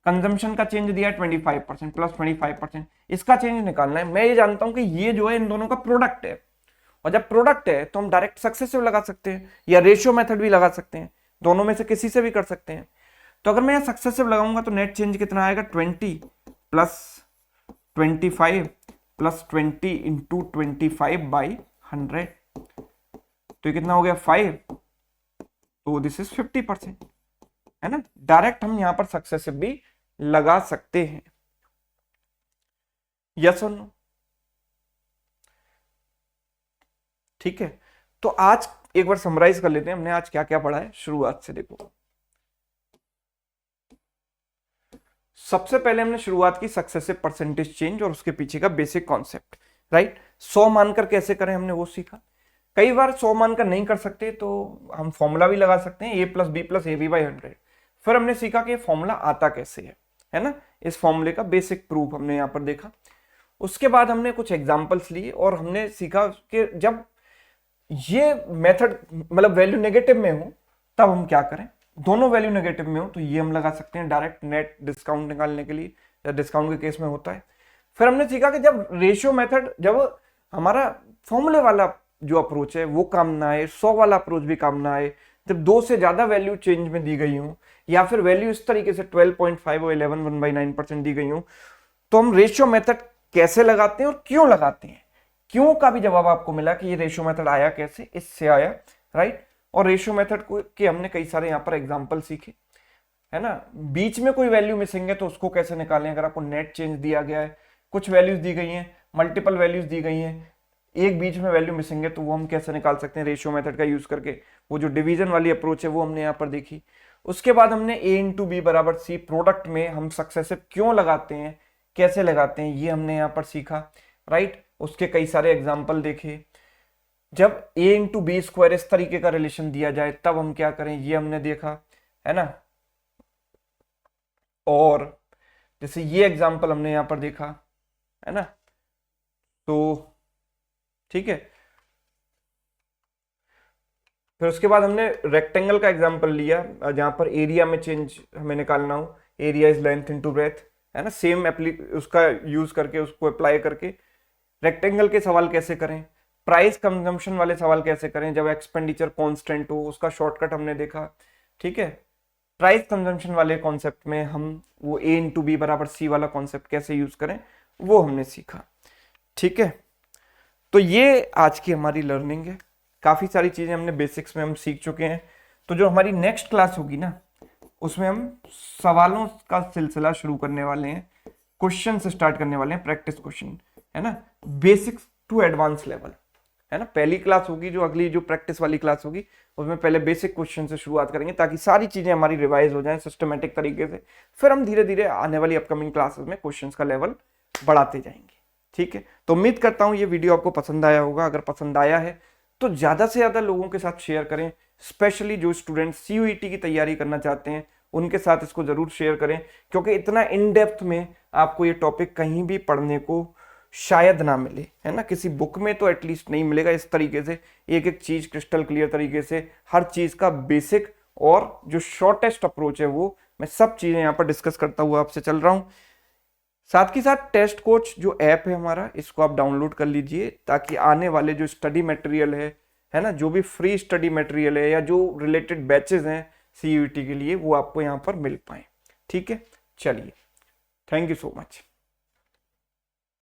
कंजम्पशन का चेंज दिया है 25% प्लस 25%, इसका चेंज निकालना है। मैं ये जानता हूं कि ये जो है इन दोनों का प्रोडक्ट है, और जब प्रोडक्ट है तो हम डायरेक्ट सक्सेसिव लगा सकते हैं या रेशियो मेथड भी लगा सकते हैं, दोनों में से किसी से भी कर सकते हैं। तो अगर मैं यहाँ सक्सेसिव लगाऊंगा तो नेट चेंज कितना आएगा? 20 प्लस 25 प्लस 20 इंटू 25/100, तो ये कितना हो गया? 5। तो दिस इज 50%, है ना। डायरेक्ट हम यहां पर सक्सेसिव भी लगा सकते हैं। यस और नो? ठीक है। तो आज एक बार समराइज कर लेते हैं हमने आज क्या क्या पढ़ा है शुरुआत से। देखो सबसे पहले हमने शुरुआत की सक्सेसिव परसेंटेज चेंज और उसके पीछे का बेसिक कॉन्सेप्ट, राइट। 100 मानकर कैसे करें हमने वो सीखा। कई बार 100 मानकर नहीं कर सकते तो हम फॉर्मूला भी लगा सकते हैं, a + b + ab/100। फिर हमने सीखा कि फॉर्मूला आता कैसे है ना। इस फॉर्मूले का बेसिक प्रूफ हमने यहाँ पर देखा। उसके बाद हमने कुछ एग्जांपल्स लिए और हमने सीखा कि जब ये मेथड मतलब वैल्यू नेगेटिव में हो तब हम क्या करें, दोनों वैल्यू नेगेटिव में हो तो ये हम लगा सकते हैं डायरेक्ट नेट डिस्काउंट निकालने के लिए, या डिस्काउंट के केस में होता है। फिर हमने सीखा कि जब रेशियो मेथड, जब हमारा फॉर्मूले वाला जो अप्रोच है वो काम ना आए, 100 वाला अप्रोच भी काम ना आए, जब 2 से ज्यादा वैल्यू चेंज में दी गई हो या फिर वैल्यू इस तरीके से 12.5 और 11 1/9% दी गई हो, तो हम रेशियो मेथड कैसे लगाते हैं और क्यों लगाते हैं। क्यों का भी जवाब आपको मिला कि ये रेशियो मेथड आया कैसे, इससे आया, राइट। और रेशियो मेथड को के हमने कई सारे यहाँ पर एग्जाम्पल सीखे, है ना। बीच में कोई वैल्यू मिसिंग है तो उसको कैसे निकालें। अगर आपको नेट चेंज दिया गया है, कुछ वैल्यूज दी गई हैं, मल्टीपल वैल्यूज दी गई हैं, एक बीच में वैल्यू मिसिंग है, तो वो हम कैसे निकाल सकते हैं रेशियो मेथड का यूज करके। वो जो डिवीजन वाली अप्रोच है वो हमने यहाँ पर देखी। उसके बाद हमने a इंटू बी बराबर सी प्रोडक्ट में हम सक्सेसिव क्यों लगाते हैं, कैसे लगाते हैं, ये हमने यहाँ पर सीखा, राइट। उसके कई सारे एग्जाम्पल देखे। जब a इंटू बी स्क्वायर इस तरीके का रिलेशन दिया जाए तब हम क्या करें, ये हमने देखा, है ना। और जैसे ये एग्जाम्पल हमने यहां पर देखा, है ना। तो ठीक है, फिर उसके बाद हमने रेक्टेंगल का एग्जाम्पल लिया जहां पर एरिया में चेंज हमें निकालना हो, area is length into breath, है ना। सेम उसका यूज करके, उसको अप्लाई करके रेक्टेंगल के सवाल कैसे करें, प्राइस कंजम्पशन वाले सवाल कैसे करें जब एक्सपेंडिचर कांस्टेंट हो, उसका शॉर्टकट हमने देखा, ठीक है। प्राइस कंजम्पशन वाले कॉन्सेप्ट में हम वो a इंटू बी बराबर सी वाला कॉन्सेप्ट कैसे यूज करें वो हमने सीखा, ठीक है। तो ये आज की हमारी लर्निंग है। काफी सारी चीजें हमने बेसिक्स में हम सीख चुके हैं। तो जो हमारी नेक्स्ट क्लास होगी ना, उसमें हम सवालों का सिलसिला शुरू करने वाले हैं, क्वेश्चन से स्टार्ट करने वाले हैं, प्रैक्टिस क्वेश्चन, है ना, बेसिक्स टू एडवांस लेवल, है ना। पहली क्लास होगी जो अगली जो प्रैक्टिस वाली क्लास होगी, उसमें पहले बेसिक क्वेश्चन से शुरुआत करेंगे ताकि सारी चीजें हमारी रिवाइज हो जाएं सिस्टमेटिक तरीके से। फिर हम धीरे धीरे आने वाली अपकमिंग क्लासेस में क्वेश्चंस का लेवल बढ़ाते जाएंगे, ठीक है। तो उम्मीद करता हूं ये वीडियो आपको पसंद आया होगा। अगर पसंद आया है तो ज्यादा से ज्यादा लोगों के साथ शेयर करें, स्पेशली जो स्टूडेंट CUET की तैयारी करना चाहते हैं उनके साथ इसको जरूर शेयर करें, क्योंकि इतना इन डेप्थ में आपको ये टॉपिक कहीं भी पढ़ने को शायद ना मिले, है ना। किसी बुक में तो एटलीस्ट नहीं मिलेगा इस तरीके से, एक एक चीज क्रिस्टल क्लियर तरीके से, हर चीज का बेसिक और जो शॉर्टेस्ट अप्रोच है वो मैं सब चीजें यहाँ पर डिस्कस करता हुआ आपसे चल रहा हूँ। साथ ही साथ टेस्ट कोच जो ऐप है हमारा, इसको आप डाउनलोड कर लीजिए ताकि आने वाले जो स्टडी मटेरियल है ना, जो भी फ्री स्टडी मटेरियल है या जो रिलेटेड बैचेस हैं CUET के लिए, वो आपको यहाँ पर मिल पाए, ठीक है। चलिए, थैंक यू सो मच।